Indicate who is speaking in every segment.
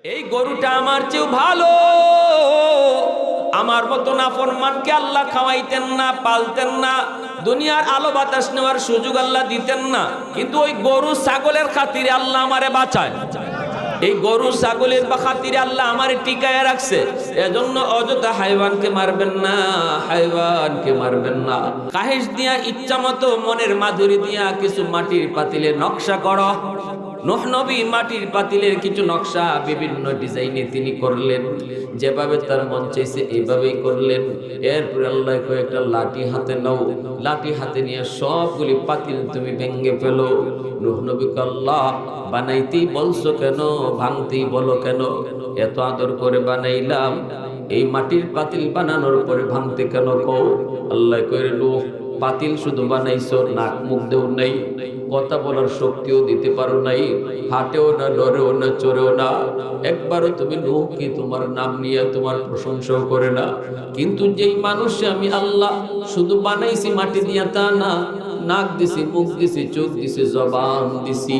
Speaker 1: এই গরুটা আমার চেয়েও ভালো। আমার মতো নাফরমানকে আল্লাহ খাওয়াইতেন না, পালতেন না, দুনিয়ার আলো বাতাস নেওয়ার সুযোগ আল্লাহ দিতেন না, কিন্তু ওই গরু ছাগলের খাতিরে আল্লাহ আমারে বাঁচায়। এই গরু ছাগলের বা খাতিরে আল্লাহ আমারে টিকায় রাখছে। এজন্য অযথা হাইওয়ানকে মারবেন না, হাইওয়ানকে মারবেন না। কাহিস দিয়া ইচ্ছা মতো মনের মাধুরী দিয়া কিছু মাটির পাতিলে নকশা করো। নূহ নবী মাটির পাতিলের কিছু নকশা বিভিন্ন ডিজাইনে তিনি করলেন, যেভাবে তার মন চাইছে এইভাবেই করলেন। এরপর আল্লাহ কয়েকটা লাঠি হাতে নাও, লাঠি হাতে নিয়ে সবগুলি পাতিল তুমি ভেঙে ফেলো। নূহ নবীকে আল্লাহ বানাইতেই বলছো কেন, ভাঙতেই বলো কেন? এত আদর করে বানাইলাম, এই মাটির পাতিল বানানোর পরে ভাঙতে কেন কও? আল্লাহ কইরে, নূহ পাতিল শুধু বানাইছো, নাক মুখ দেও নাই, কথা বলার শক্তিও দিতে পারো নাই, হাঁটেও না, লড়েও না, চড়েও না, একবারও তুমি নূহকে তোমার নাম নিয়ে তোমার প্রশংসাও করে না। কিন্তু যেই মানুষে আমি আল্লাহ শুধু বানাইছি মাটি দিয়া তা না, নাক দিছি, মুখ দিছি, চোখ দিছি, জবান দিছি,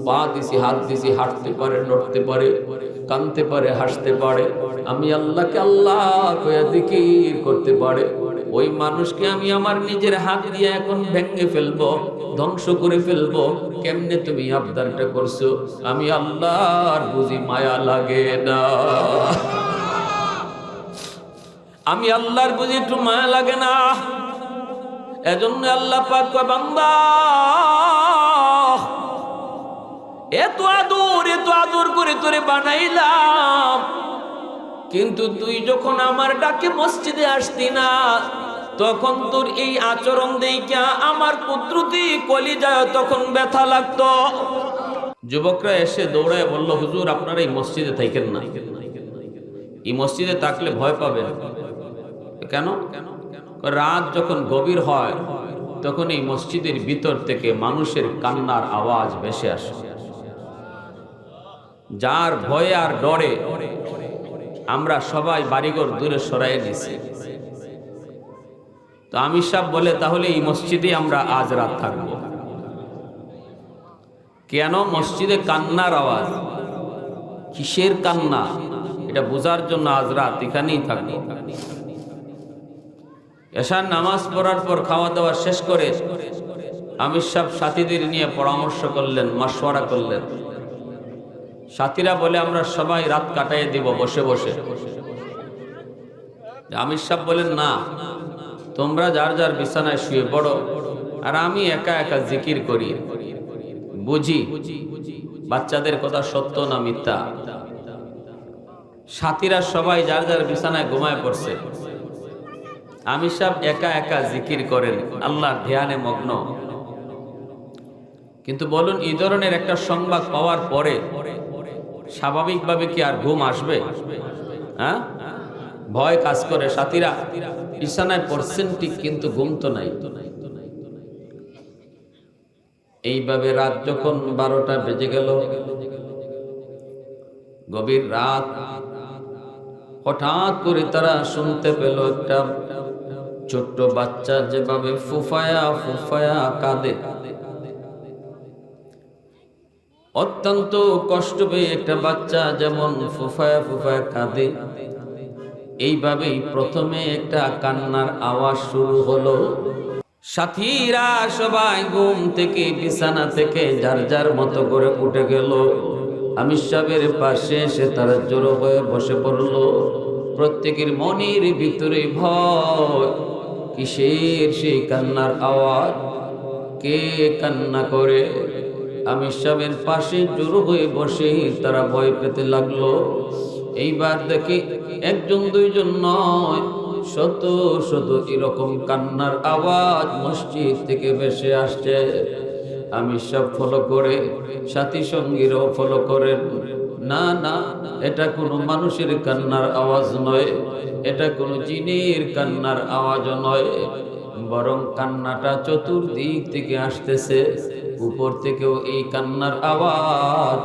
Speaker 1: পা দিছি, হাত দিছি, হাঁটতে পারে, নড়তে পারে, কাঁদতে পারে, হাসতে পারে, আমি আল্লাহকে আল্লাহ কইয়া জিকির করতে পারে। ওই মানুষকে আমি আমার নিজের হাত দিয়ে এখন ভেঙে ফেলবো, ধ্বংস করে ফেলবো। কেমনে তুমি আবদারটা করছো? আমি আল্লাহর বুঝি মায়া লাগে না? আমি আল্লাহর বুঝি একটু মায়া লাগে না? এজন্য আল্লাহ পাক কয়, বান্দা এত আদর করে তোরে বানাইলাম, কিন্তু তুই যখন আমার ডাকে মসজিদে আসতি না, তখন তোর এই আচরণ দেইখা আমার কুদরতি কলিজায় তখন ব্যথা লাগতো। যুবকরা এসে দৌড়ায় বলল, হুজুর আপনারা এই মসজিদে থাকেন না, এই মসজিদে থাকলে ভয় পাবেন। কেন? রাত যখন গভীর হয় তখন এই মসজিদের ভিতর থেকে মানুষের কান্নার আওয়াজ ভেসে আসে। যার ভয়ে আর ডরে আমরা সবাই বাড়িঘর দূরে সরাই নিছি। তো আমির সাহেব বলে, তাহলে এই মসজিদে আমরা আজ রাত থাকব। কেন? মসজিদে কান্নার আওয়াজ, কিসের কান্না এটা বোঝার জন্য আজ রাত এখানেই থাকবো। এশার নামাজ পড়ার পর খাওয়া দাওয়া শেষ করে আমির সাহেব সাথীদের নিয়ে পরামর্শ করলেন, মাশওয়ারা করলেন। সাথীরা বলে, আমরা সবাই রাত কাটাইয়ে দিব বসে বসে। আমির সাহেব বলেন, না, তোমরা যার যার বিছানায় শুয়ে পড়ো, আর আমি একা একা জিকির করি, বুঝি বাচ্চাদের কথা সত্য না মিথ্যা। সাথীরা সবাই যার যার বিছানায় ঘুমায় পড়ছে, আমির সাহেব একা একা জিকির করেন, আল্লাহর ধ্যানে মগ্ন। কিন্তু বলুন, এই ধরনের একটা সংবাদ পাওয়ার পরে স্বাভাবিকভাবে কি আর ঘুম আসবে? হ্যাঁ, ভয় কাজ করে। সাথীরা বিছানায় পড়ছেন ঠিক, কিন্তু ঘুম তো নাই। এইভাবে রাত যখন 12টা বেজে গেল, গভীর রাত, হঠাৎ করে তারা শুনতে পেল একটা ছোট্ট বাচ্চা যেভাবে ফুফায়া ফুফায়া কাঁদে। অত্যন্ত কষ্ট পেয়ে একটা বাচ্চা যেমন ফুফায়া ফুফায়া কাঁদে, এইভাবেই প্রথমে একটা কান্নার আওয়াজ শুরু হলো। সাথীরা সবাই ঘুম থেকে, বিছানা থেকে যার যার মতো করে উঠে গেল। আমির সাহেবের পাশে এসে তারা জড়ো হয়ে বসে পড়ল। প্রত্যেকের মনের ভিতরে ভয়, কিসের সেই কান্নার আওয়াজ, কে কান্না করে? আমির সাহেবের পাশে জড়ো হয়ে বসে তারা ভয় পেতে লাগলো। এইবার দেখি একজন দুইজন নয়, শত শত এরকম কান্নার আওয়াজ মসজিদ থেকে ভেসে আসছে। আমির সাহেব ফলো করে, সাথী সঙ্গীরাও ফলো করেন, না না, এটা কোনো মানুষের কান্নার আওয়াজ নয়, এটা কোনো জিনের কান্নার আওয়াজ নয়, বরং কান্নাটা চতুর্দিক থেকে আসতেছে। উপর থেকেও এই কান্নার আওয়াজ,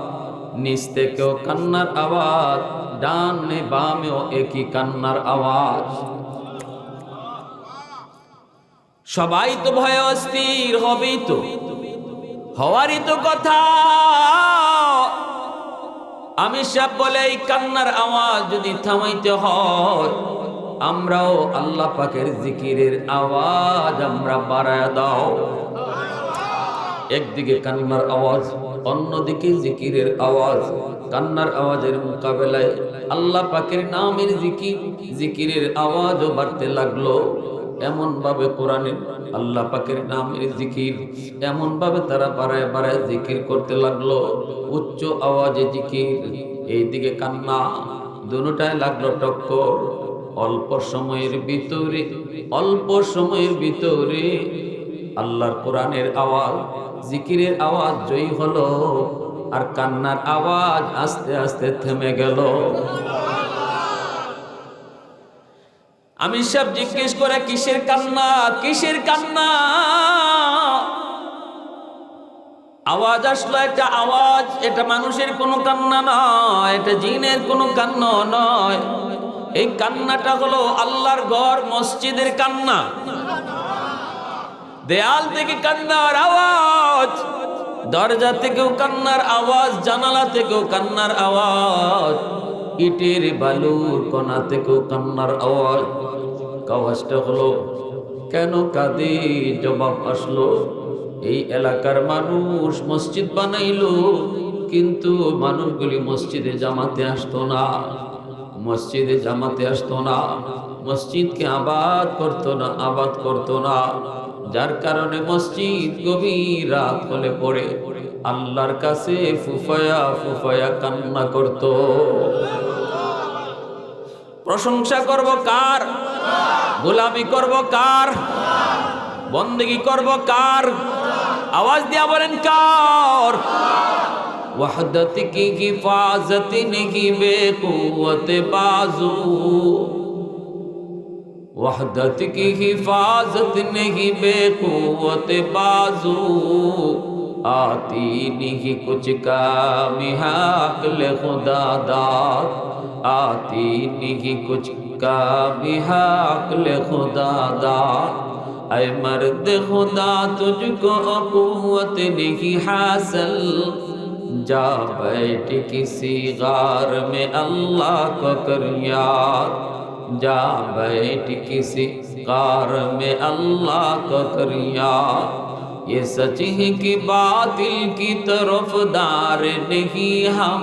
Speaker 1: নিচ থেকেও কান্নার আওয়াজ, ডানে বামেও একই কান্নার আওয়াজ। সবাই তো ভয়ে অস্থির হবেই, তো হওয়ারই তো কথা। আমি সব বলে এই কান্নার আওয়াজ যদি থামাইতে হয়, আমরাও আল্লাহ পাকের জিকিরের আওয়াজ আমরা বাড়ায় দাও। একদিকে কান্নার আওয়াজ, অন্যদিকে জিকিরের আওয়াজ। কান্নার আওয়াজের মোকাবেলায় আল্লাহ পাকের নামের জিকিরের আওয়াজও বাড়তে লাগলো। এমন ভাবে কোরআনের আল্লাহ পাকের নামের জিকির এমন ভাবে তারা বাড়ায় বাড়ায় জিকির করতে লাগলো, উচ্চ আওয়াজে জিকির, এইদিকে কান্না, দুটোটাই লাগলো টক্কর। অল্প সময়ের ভিতরে আল্লাহর কোরআনের আওয়াজ, জিকিরের আওয়াজ জয়ী হলো, আর কান্নার আওয়াজ আস্তে আস্তে থেমে গেল। আমি সব জিজ্ঞেস করে কিসের কান্না, কিসের কান্না? আওয়াজ আসলো, একটা আওয়াজ, এটা মানুষের কোনো কান্না নয়, এটা জিনের কোনো কান্না নয়। এই কান্নাটা হলো আল্লাহর ঘর মসজিদের কান্না। দেয়াল থেকে কান্নার আওয়াজ, দরজা থেকেও কান্নার আওয়াজ, জানালা থেকেও কান্নার আওয়াজ, ইটের বালুর কণা থেকেও কান্নার আওয়াজ। আওয়াজটা হলো কেন কাঁদে? জবাব আসলো, এই এলাকার মানুষ মসজিদ বানাইলো, কিন্তু মানুষগুলি মসজিদে জামাতে আসতো না, মসজিদকে আবাদ করতো না, যার কারণে মসজিদ গভীর রাত হলে পড়ে আল্লাহর কাছে ফুফায়া কান্না করত। প্রশংসা করব কার? গোলামি করব কার? বন্দেগী করব কার? আওয়াজ দিয়া বলেন কার? वहदत की हिफाजत नहीं बेकुवत बाजू, वहदत की हिफाजत नहीं बेकुवत बाजू, आती नहीं कुछ काम अक्ल खुदा दाद, आती नहीं कुछ काम अक्ल खुदा दाद। ऐ मर्द खुदा तुझको कुव्वत नहीं हासिल, जा बैठ किसी गार में अल्लाह को कर याद, जा बैठ किसी गार में अल्लाह को कर याद। ये सच है कि बातिल की तरफदार नहीं हम,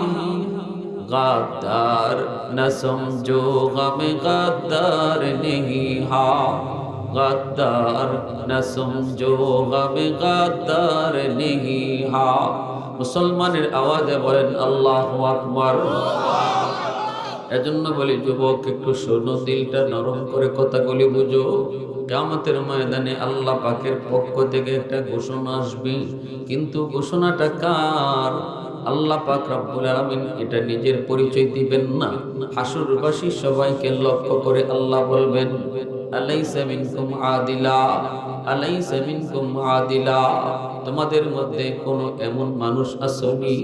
Speaker 1: गद्दार न समझो गम गद्दार नहीं हाँ, गद्दार न समझो गम गद्दार नहीं हाँ। মুসলমানের আওয়াজে বলেন আল্লাহু আকবার। এজন্য বলি যুবক, একটু শোনো, দিলটা নরম করে কথাগুলি বুঝো। কিয়ামতের ময়দানে আল্লাহ পাকের পক্ষ থেকে একটা ঘোষণা আসবে, কিন্তু ঘোষণাটা কার? আল্লাহ পাক রব্বুল আলামিন এটা নিজের পরিচয় দিবেন না। হাসরবাসী সবাইকে লক্ষ্য করে আল্লাহ বলবেন, আলাইসা মিনকুম আদিলা, আলাইসা মিনকুম আদিলা। তোমাদের মধ্যে কোনো এমন মানুষ আসেনি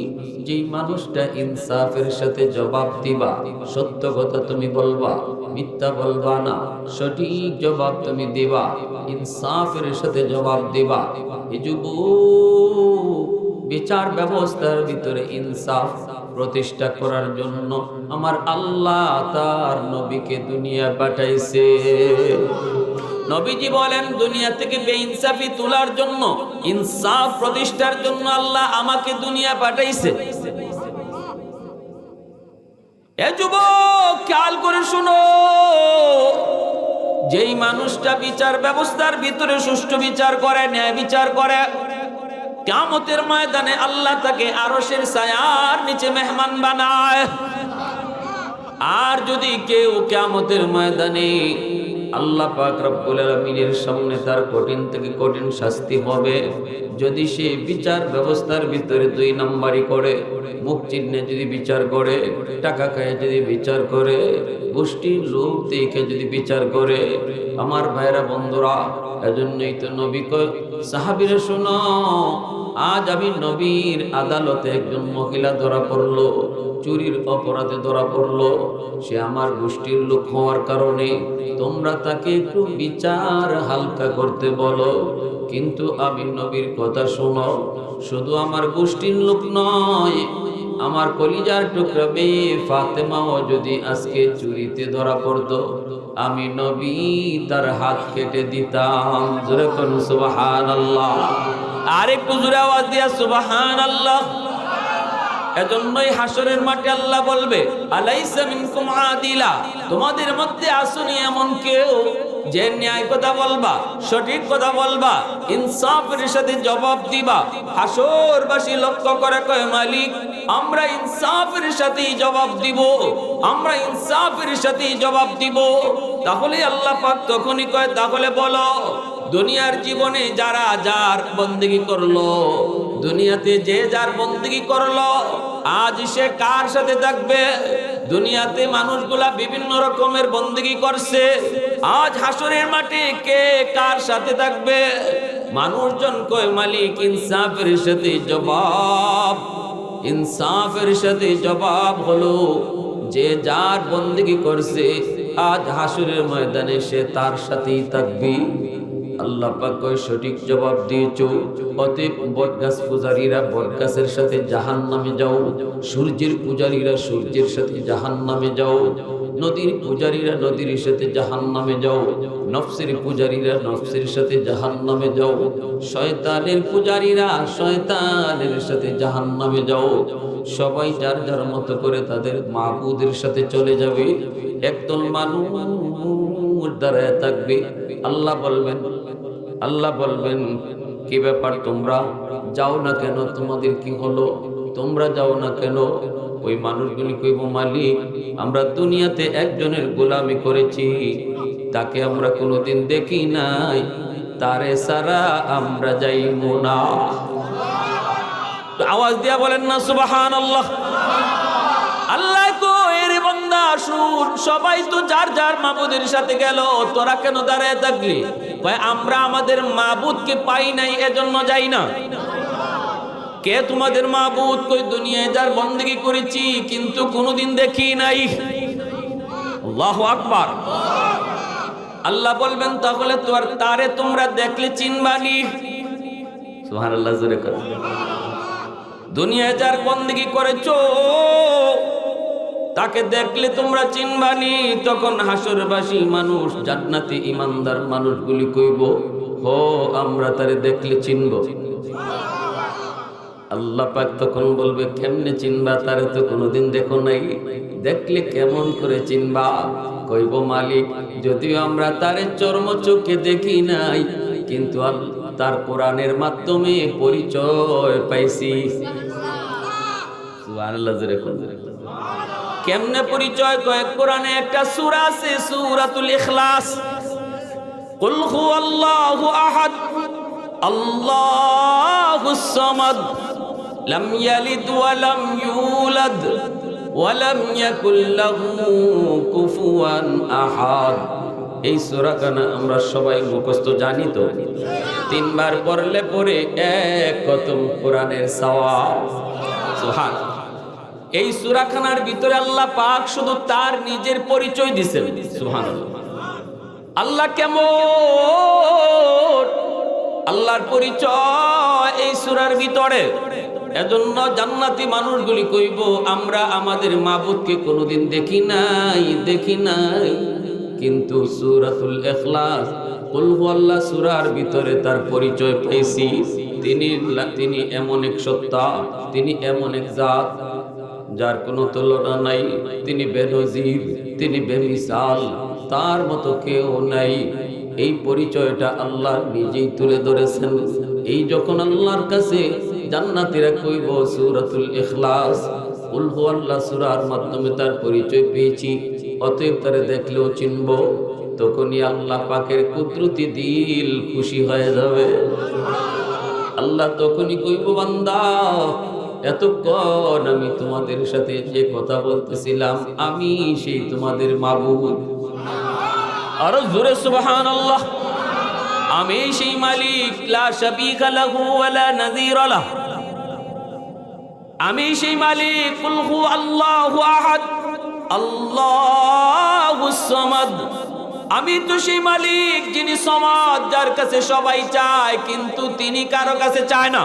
Speaker 1: যেই মানুষটা ইনসাফের সাথে জবাব দিবা, সত্য কথা তুমি বলবা, মিথ্যা বলবা না, সঠিক জবাব তুমি দিবা, ইনসাফের সাথে জবাব দিবা। এই যুবক, বিচার ব্যবস্থার ভিতরে ইনসাফ প্রতিষ্ঠা করার জন্য আমার আল্লাহ তার নবীকে দুনিয়া পাঠাইছে। নবীজি বলেন, দুনিয়া থেকে বেইনসাফি তোলার জন্য, ইনসাফ প্রতিষ্ঠার জন্য আল্লাহ আমাকে দুনিয়া পাঠাইছে। এ যুবক, খেয়াল করে শুনো, যেই মানুষটা বিচার ব্যবস্থার ভিতরে সুষ্ঠু বিচার করে, ন্যায় বিচার করে, কিয়ামতের ময়দানে আল্লাহ তাকে আরশের ছায়ার নিচে মেহমান বানায়। আর যদি কেউ কিয়ামতের ময়দানে আল্লাহ পাক রব্বুল আলামিনের সামনে তার কঠিন থেকে কঠিন শাস্তি হবে যদি সে বিচার ব্যবস্থার ভিতরে দুই নাম্বারি করে, মুখ চিহ্নে যদি বিচার করে, টাকা খায় যদি বিচার করে, গোষ্ঠীর লোক দেখে যদি বিচার করে। আমার ভাইরা বন্ধুরা, এজন্যই তো নবী কয়, সাহাবীরা শোনো, আজ আমি নবীর আদালতে একজন মহিলা ধরা পড়লো, চুরির অপরাধে ধরা পড়লো। সে আমার গোষ্ঠীর লোক হওয়ার কারণে তোমরা তাকে একটু বিচার হালকা করতে বলো। কিন্তু আমি নবীর কথা শোনো, শুধু আমার গোষ্ঠীর লোক নয়, আমার কলিজার টুকরা মেয়ে ফাতেমাও যদি আজকে চুরিতে ধরা পড়তো, আমি নবী তার হাত কেটে দিতাম। জোরে করুন সুবহানাল্লাহ। আরেকটু জোরে আওয়াজ দিয়া সুবহানাল্লাহ। এজন্যই হাসরের মাঠে আল্লাহ বলবে, আলাইসা মিনকুম আদিলা, তোমাদের মধ্যে আসুনি এমন কেউ যে ন্যায় কথা বলবা, সঠিক কথা বলবা, ইনসাফের সাথে জবাব দিবা। হাসরবাসী লক্ষ্য করে কয়, মালিক আমরা ইনসাফের সাথেই জবাব দিব, আমরা ইনসাফের সাথেই জবাব দিব। তাহলে আল্লাহ পাক তখনই কয়, তাহলে বলো দুনিয়ার জীবনে যারা যার বন্দেগী করলো, দুনিয়াতে যে যার বন্দেগী করলো, আজ সে কার সাথে থাকবে? দুনিয়াতে মানুষগুলা বিভিন্ন রকমের বন্দেগী করছে, আজ হাসরের মাঠে কে কার সাথে থাকবে? মানুষজন কয়, মালিক ইনসাফের সাথে জবাব। ইনসাফের সাথে জবাব হলো যে যার বন্দেগী করছে, আজ হাসরের ময়দানে সে তার সাথেই থাকবে। আল্লাহ পাক কয়, সঠিক জবাব দিয়েছো, অতএব বটগাছ পূজারীরা বটগাছের সাথে জাহান্নামে যাও, সূর্যের পূজারীরা সূর্যের সাথে জাহান্নামে যাও, নদীর পূজারীরা নদীর সাথে জাহান্নামে যাও, নফসের পূজারীরা নফসের সাথে জাহান্নামে যাও, শয়তানের পূজারীরা শয়তানের সাথে জাহান্নামে যাও। সবাই যার যার মতো করে তাদের মাবুদের সাথে চলে যাবে। একদল মানুষ দাঁড়ায় থাকবে। আল্লাহ বলবেন কি ব্যাপার, তোমরা যাও না কেন? তোমাদের কি হলো? তোমরা যাও না কেন? ওই মানুষগুলি কইব, মালিক আমরা দুনিয়াতে একজনের গোলামি করেছি, তাকে আমরা কোনোদিন দেখি নাই, তারে সারা আমরা যাইবো না। আওয়াজ দিয়া বলেন না সুবহানাল্লাহ। আল্লাহ কইরে বান্দা শুন, সবাই তো যার যার মাবুদের সাথে গেল, তোরা কেন দাঁড়ায় থাকলি? কয় আমরা আমাদের মাবুদকে পাই নাই, এজন্য যাই না। কে তোমাদের মাবুদ? কই দুনিয়ায় যার বন্দেগী করেছি কিন্তু কোনোদিন দেখি নাই। আল্লাহু আকবার। আল্লাহ বলবেন, তাহলে তারে তোমরা দেখলে চিনবানি। সুবহানাল্লাহ জোরে করে। দুনিয়ায় যার বন্দেগী করেছো তাকে দেখলে তোমরা চিনবানি। তখন হাসরবাসী মানুষ, জান্নাতি ইমানদার মানুষগুলি কইব, হো আমরা তারে দেখলে চিনব। আল্লাহ পাক তখন বলবে, কেমনে চিনবা? তারে তো কোনোদিন দেখো নাই, দেখলে কেমন করে চিনবা? কইব, মালিক যদিও আমরা তারে চর্ম চোখে দেখি নাই, কিন্তু তার কোরআনের মাধ্যমে পরিচয় পাইছি। সুবহানাল্লাহ জোরে করে। কেমনে পরিচয়? কয় কোরআনে একটা সূরা আছে, সূরাতুল ইখলাস। কুল হুয়াল্লাহু আহাদ আল্লাহুস সামাদ লাম ইয়ালিদ ওয়া লাম ইউলাদ ওয়া লাম ইয়াকুল লাহু কুফুয়ান আহাদ। এই সূরাখানা আমরা সবাই মুখস্থ জানি তো, তিনবার পড়লে পরে এক খতম কোরআনের সওয়াব। সুবহানাল্লাহ। এই সূরাখানার ভিতরে আল্লাহ পাক শুধু তার নিজের পরিচয় দিয়েছেন। সুবহানাল্লাহ। আল্লাহ কেমন, আল্লাহর পরিচয় এই সূরার ভিতরে। এজন্য জান্নাতি মানুষগুলি কইব, আমরা আমাদের মাবুদকে কোনোদিন দেখি নাই, কিন্তু সূরাতুল ইখলাস কুল হুয়াল্লাহ সূরার ভিতরে তার পরিচয় পেয়েছি। তিনি এমন এক সত্তা, তিনি এমন এক জাত যার কোনো তুলনা নাই, তিনি বেনজির, তিনি বেমিসাল, তার মতো কেউ নাই। এই পরিচয়টা আল্লাহ নিজেই তুলে ধরেছেন। এই যখন আল্লাহর কাছে জান্নাতীরা কইব সূরাতুল ইখলাস কুল হুয়াল্লাহ সূরার মাধ্যমে তার পরিচয় পেয়েছি, অতএব তারে দেখলেও চিনব, তখনই আল্লাহ পাকের কুদরতি দিল খুশি হয়ে যাবে। আল্লাহ তখনই কইব, বান্দা এতক্ষণ আমি তোমাদের সাথে যে কথা বলতেছিলাম, আমি সেই তোমাদের মাবুদ। আর জোরে সুবহানাল্লাহ। আমি সেই মালিক, লা শাবীকা লাহু ওয়া লা নাযীরা লাহু। আমি সেই মালিক, কুল হু আল্লাহু আহাদ আল্লাহুস সামাদ। আমি তো সেই মালিক যিনি সমাদ, যার কাছে সবাই চায় কিন্তু তিনি কারো কাছে চায় না।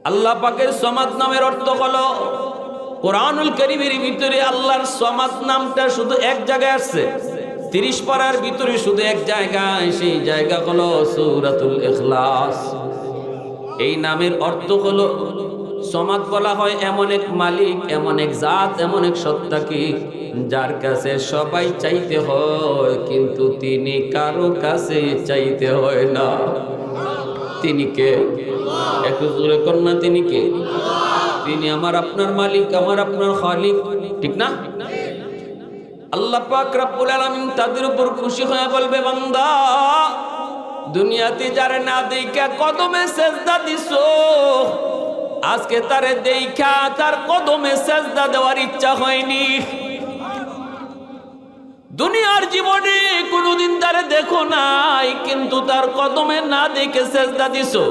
Speaker 1: আল্লাহ পাকের সমাদ নামের অর্থ হলো, কোরআনুল কারীমের ভিতরে আল্লাহর সমাদ নামটা শুধু এক জায়গায় আসছে, 30 পারার ভিতরে শুধু এক জায়গায়, সেই জায়গা হলো সূরাতুল ইখলাস। এই নামের অর্থ হলো, সমাদ বলা হয় এমন এক মালিক, এমন এক জাত, এমন এক সত্তাকে যার কাছে সবাই চাইতে হয়, কিন্তু তিনি কারো কাছে চাইতে হয় না। তিনি কে? একটু জোরে কর না, তিনি কে? তিনি আমার আপনার মালিক, আমার আপনার খালিক, ঠিক না? আল্লাহ পাক রব্বুল আলামিন তাদের উপর খুশি হয়ে বলবে, বান্দা দুনিয়াতে যারে না দেখা কদমে সেজদা দিছো, আজকে তারে দেখা তার কদমে সেজদা দেওয়ার ইচ্ছা হয়নি। দুনিয়ার জীবনে কোনোদিন তারে দেখো নাই, কিন্তু তার কদমে না দেখে সেজদা দিছো।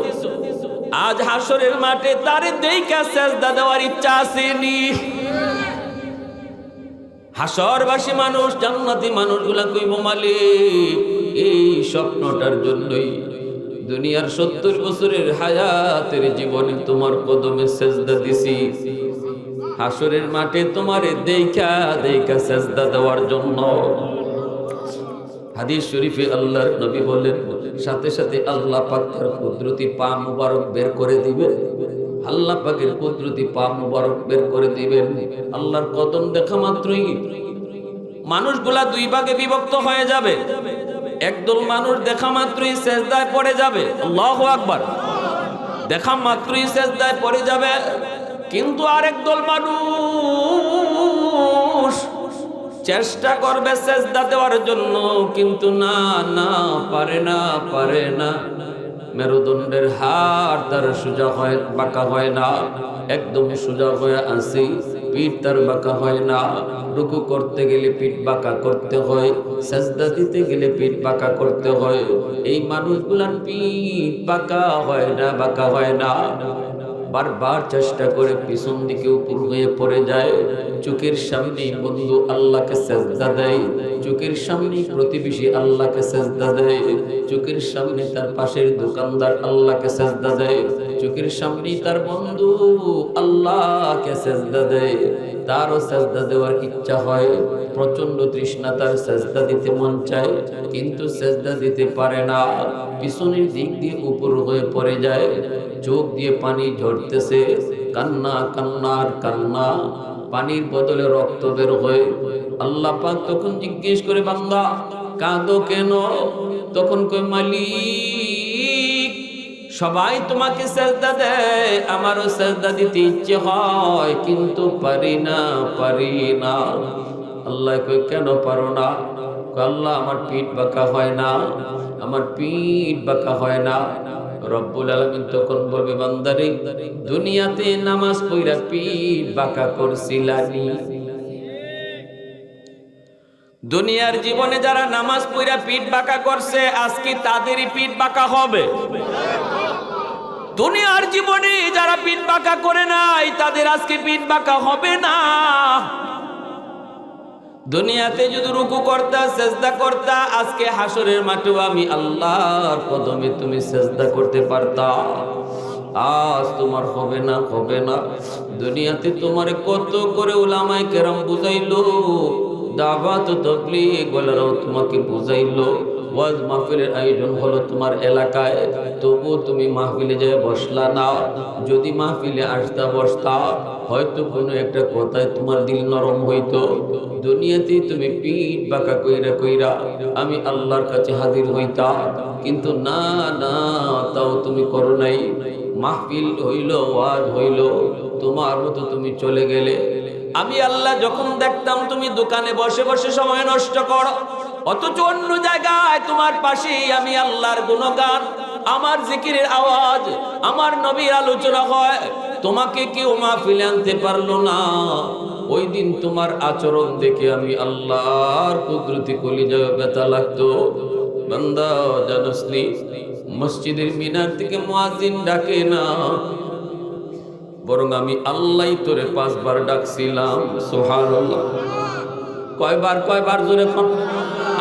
Speaker 1: আজ হাসরের মাঠে তারে দেখা সেজদা দেওয়ার ইচ্ছা আসেনি। হাসরবাসী মানুষ, জান্নাতি মানুষগুলা কইব, মালিক এই স্বপ্নটার জন্যই দুনিয়ার 70 বছরের হায়াতের জীবনে তোমার কদমে সেজদা দিছি, হাসরের মাঠে তোমারে দেখা দেখা সেজদা দেওয়ার জন্য। হাদিস শরীফে আল্লাহর নবী বলেন, সাথে সাথে আল্লাহ পাক তার কুদরতি পা মুবারক বের করে দিবেন। আল্লাহ পাকের কুদরতি পা মুবারক বের করে দিবেন। আল্লাহর কদম দেখা মাত্রই মানুষগুলা দুই ভাগে বিভক্ত হয়ে যাবে। একদল মানুষ দেখা মাত্রই সেজদায় পড়ে যাবে, আল্লাহু আকবার, দেখা মাত্রই সেজদায় পড়ে যাবে। কিন্তু আরেক দল মানুষ চেষ্টা করবে সেজদা দেওয়ার জন্য, কিন্তু না পারে না। মেরুদণ্ডের হাড় তার সোজা হয়, বাঁকা হয় না, একদম সোজা হয়ে আসি, পিঠ তার বাঁকা হয় না। রুকু করতে গেলে পিঠ বাঁকা করতে হয়, সেজদা দিতে গেলে পিঠ বাঁকা করতে হয়। এই মানুষগুলার পিঠ বাঁকা হয় না, বারবার চেষ্টা করে পিছন দিকে উপর হয়ে পড়ে যায়। চোখের সামনে বন্ধু আল্লাহকে সেজদা দেয়, চোখের সামনে প্রতিবেশী আল্লাহকে সেজদা দেয়, চোখের সামনে তার পাশের দোকানদার আল্লাহকে সেজদা দেয়, চোখের সামনে তার বন্ধু আল্লাহকে সেজদা দেয়। তারও সেজদা দেওয়ার ইচ্ছা হয়, প্রচন্ড তৃষ্ণা, তার সেজদা দিতে মন চায়, কিন্তু সেজদা দিতে পারে না। পিছনের দিক দিয়ে উপর হয়ে পড়ে যায়, চোখ দিয়ে পানি ঝরতেছে, কান্না, পানির বদলে রক্ত বের হয়ে। আল্লাহ পাক তখন জিজ্ঞেস করে, বান্দা কাঁদো কেন? তখন কই, মালিক সবাই তোমাকে সেজদা দেয়, আমারও সেজদা দিতে ইচ্ছে হয়, কিন্তু পারি না। আল্লাহ কই, কেন পারো না? আল্লাহ আমার পিঠ বাঁকা হয় না। রব্বুল আলামিন তখন বলবে, বান্দারে দুনিয়াতে নামাজ পড়া পিঠ বাঁকা করছিলানি, দুনিয়ার জীবনে যারা নামাজ পড়া পিঠ বাঁকা করছে, আজকে তাদেরই পিঠ বাঁকা হবে। দুনিয়ার জীবনে যারা পিঠ বাঁকা করে নাই, তাদের আজকে পিঠ বাঁকা হবে না। দুনিয়াতে যদি রুকু করতা, সেজদা করতা, আজকে হাসরের মাঠে আমি আল্লাহর কদমে তুমি সেজদা করতে পারতা। আজ তোমার হবে না। দুনিয়াতে তোমারে কত করে উলামায়ে কেরাম বুঝাইলো, দাওয়াত তাবলীগ ওয়ালারাও তোমাকে বুঝাইলো, ওয়াজ মাহফিলের আয়োজন হলো তোমার এলাকায়, তবু তুমি মাহফিলে যায় বসলা না। যদি মাহফিলে আসতা বসতা, হয়তো কোনো একটা কথায় তোমার দিল নরম হইতো। দুনিয়াতে তুমি পিঠ বাঁকা কইরা আমি আল্লাহর কাছে হাজির হইতা, কিন্তু না, তাও তুমি করো নাই। মাহফিল হইল, ওয়াজ হইল, তোমার মতো তুমি চলে গেলে। আমি আল্লাহ যখন দেখতাম তুমি দোকানে বসে বসে সময় নষ্ট করো, অথচ অন্য জায়গায় তোমার পাশেই আমি আল্লাহর গুণগান, আমার জিকিরের আওয়াজ, আমার নবীর আলোচনা হয়, তোমাকে কেউ মাহফিলে আনতে পারলো না। ওই দিন তোমার আচরণ দেখে আমি আল্লাহর কুদরতি কলিজায় ব্যথা লাগতো। বান্দা জানোসনি, মসজিদের মিনার থেকে মুয়াজ্জিন ডাকে না, বরং আমি আল্লাহই তোরে 5 বার ডাকছিলাম। সুবহানাল্লাহ। কয়বার জোরে কোন?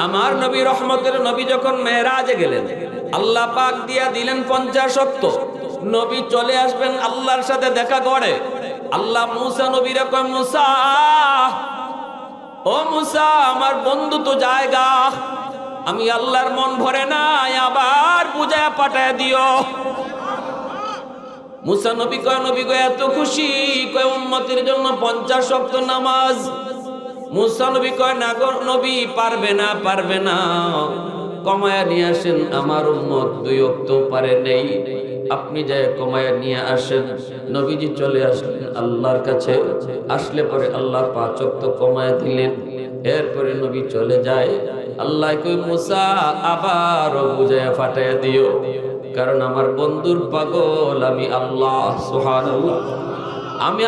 Speaker 1: আমার নবী রহমতের নবী যখন মেরাজে গেলেন, আল্লাহ পাক দিয়া দিলেন 50 ওয়াক্ত। নবী চলে আসবেন আল্লাহর সাথে দেখা করে। আল্লাহ মুসা নবীরে কয়, মুসা, ও মুসা, আমার বন্ধু তো জায়গা, আমি আল্লাহর মন ভরে নাই, আবার বুঝায় পাঠায় দিও। মুসা নবী কয়, নবী কয় এত খুশি, কয় উম্মতের জন্য 50 ওয়াক্ত নামাজ। মুসা নবী কয়, না গো নবী, পারবে না, পারবে না, কমায়া নিয়ে আসেন, আমার উম্মত 2 ওয়াক্ত পারে নেই, আপনি যায় কমায়া নিয়ে আসেন। নবীজি চলে আসলেন আল্লাহর কাছে, আসলে পরে আল্লাহ 5 ওয়াক্ত কমায়া দিলেন। এরপরে নবী চলে যায়। আল্লাহ কই, মুসা আবার বুঝায়া ফাটাইয়া দিও, কারণ আমার বন্ধুর পাগল আমি আল্লাহ। সুবহানাল্লাহ। আমি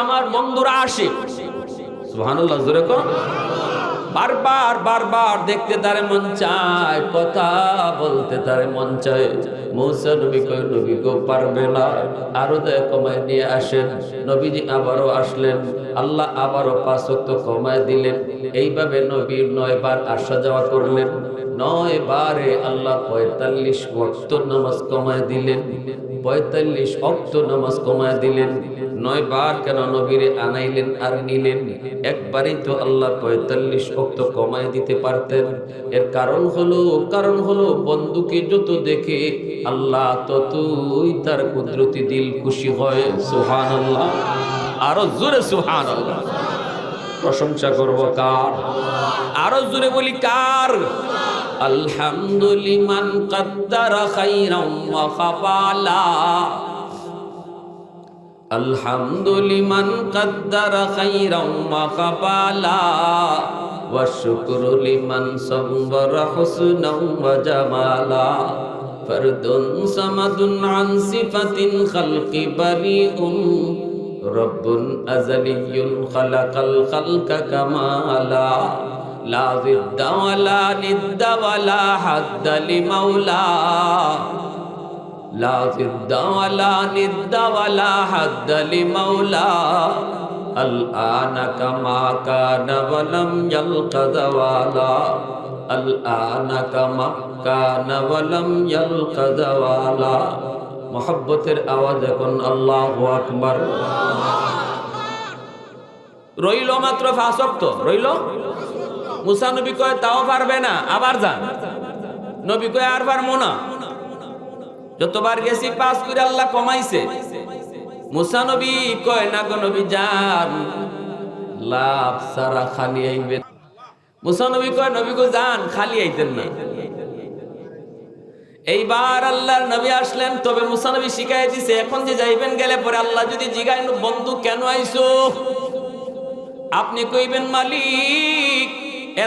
Speaker 1: আমার বন্ধুর আশিক। সুবহানাল্লাহ, জোরে কর। বারবার বারবার দেখতে তারে মন চায়, কথা বলতে তারে মন চায়। মুসা নবী কয়, নবী গো পারবে না, আরো দয়া কমায় নিয়ে আসেন। নবীজি আবারও আসলেন, আল্লাহ আবারও 5 ওয়াক্ত কমায় দিলেন। এইভাবে নবী 9 বার আসা যাওয়া করলেন। 9 বারে আল্লাহ 45 ওয়াক্ত নামাজ কমায় দিলেন। 45 ওয়াক্ত নামাজ কমায় দিলেন। 9 বার কেন নবীরে আনাইলেন আর নিলেন? একবারই তো আল্লাহ 45 ওয়াক্ত কমায় দিতে পারতেন। এর কারণ হলো বন্ধুকে যত দেখে আল্লাহ ততই তার কুদরতি দিল খুশি হয়। সুবহানাল্লাহ, আরো জোরে সুবহানাল্লাহ। প্রশংসা করব কার? আরো জোরে বলি কার? আলহামদুলিমান কাদ্দারা খাইরাম ওয়া ফাবালা, আলহামদুলিমান কাদ্দারা খাইরাম ওয়া ফাবালা, ওয়া শুকরু লিমান সাব্বারা হুসনাও ওয়া জামালা, ফারদুন সামাদুন আন সিফাতিন খালকি বারিউন, রব্বুন আযালিয়্যুন খালাকাল খালকা কামালা, লা জিদ্দা ওয়ালা নিদ্দা ওয়ালা হাদ্দা লিমাওলা, লা জিদ্দা ওয়ালা নিদ্দা ওয়ালা হাদ্দা লিমাওলা, আল আনা কামা কানা ওয়ালাম ইয়ালকা যাওয়ালা, আল আনা কামা কানা ওয়ালাম ইয়ালকা যাওয়ালা। মুহাব্বতের আওয়াজ এখন আল্লাহু আকবার। রইল মাত্র 5 ওয়াক্ত রইল। মুসা নবী কয় তাও পারবে না, আবার যান। নবী কয় আর পারবো না, যতবার গেছি 5 করে আল্লাহ কমাইছে। মুসা নবী কয় না গো নবী যান, লাভ সারা খালি আইবেন। মুসা নবী কয়, নবী গো যান, খালি আইতেন না। এইবার আল্লাহর নবী আসলেন, তবে মুসা নবী শিখাই দিছে, এখন যে যাইবেন গেলে পরে আল্লাহ যদি জিগায় বন্ধু কেন আইছো, আপনি কইবেন মালিক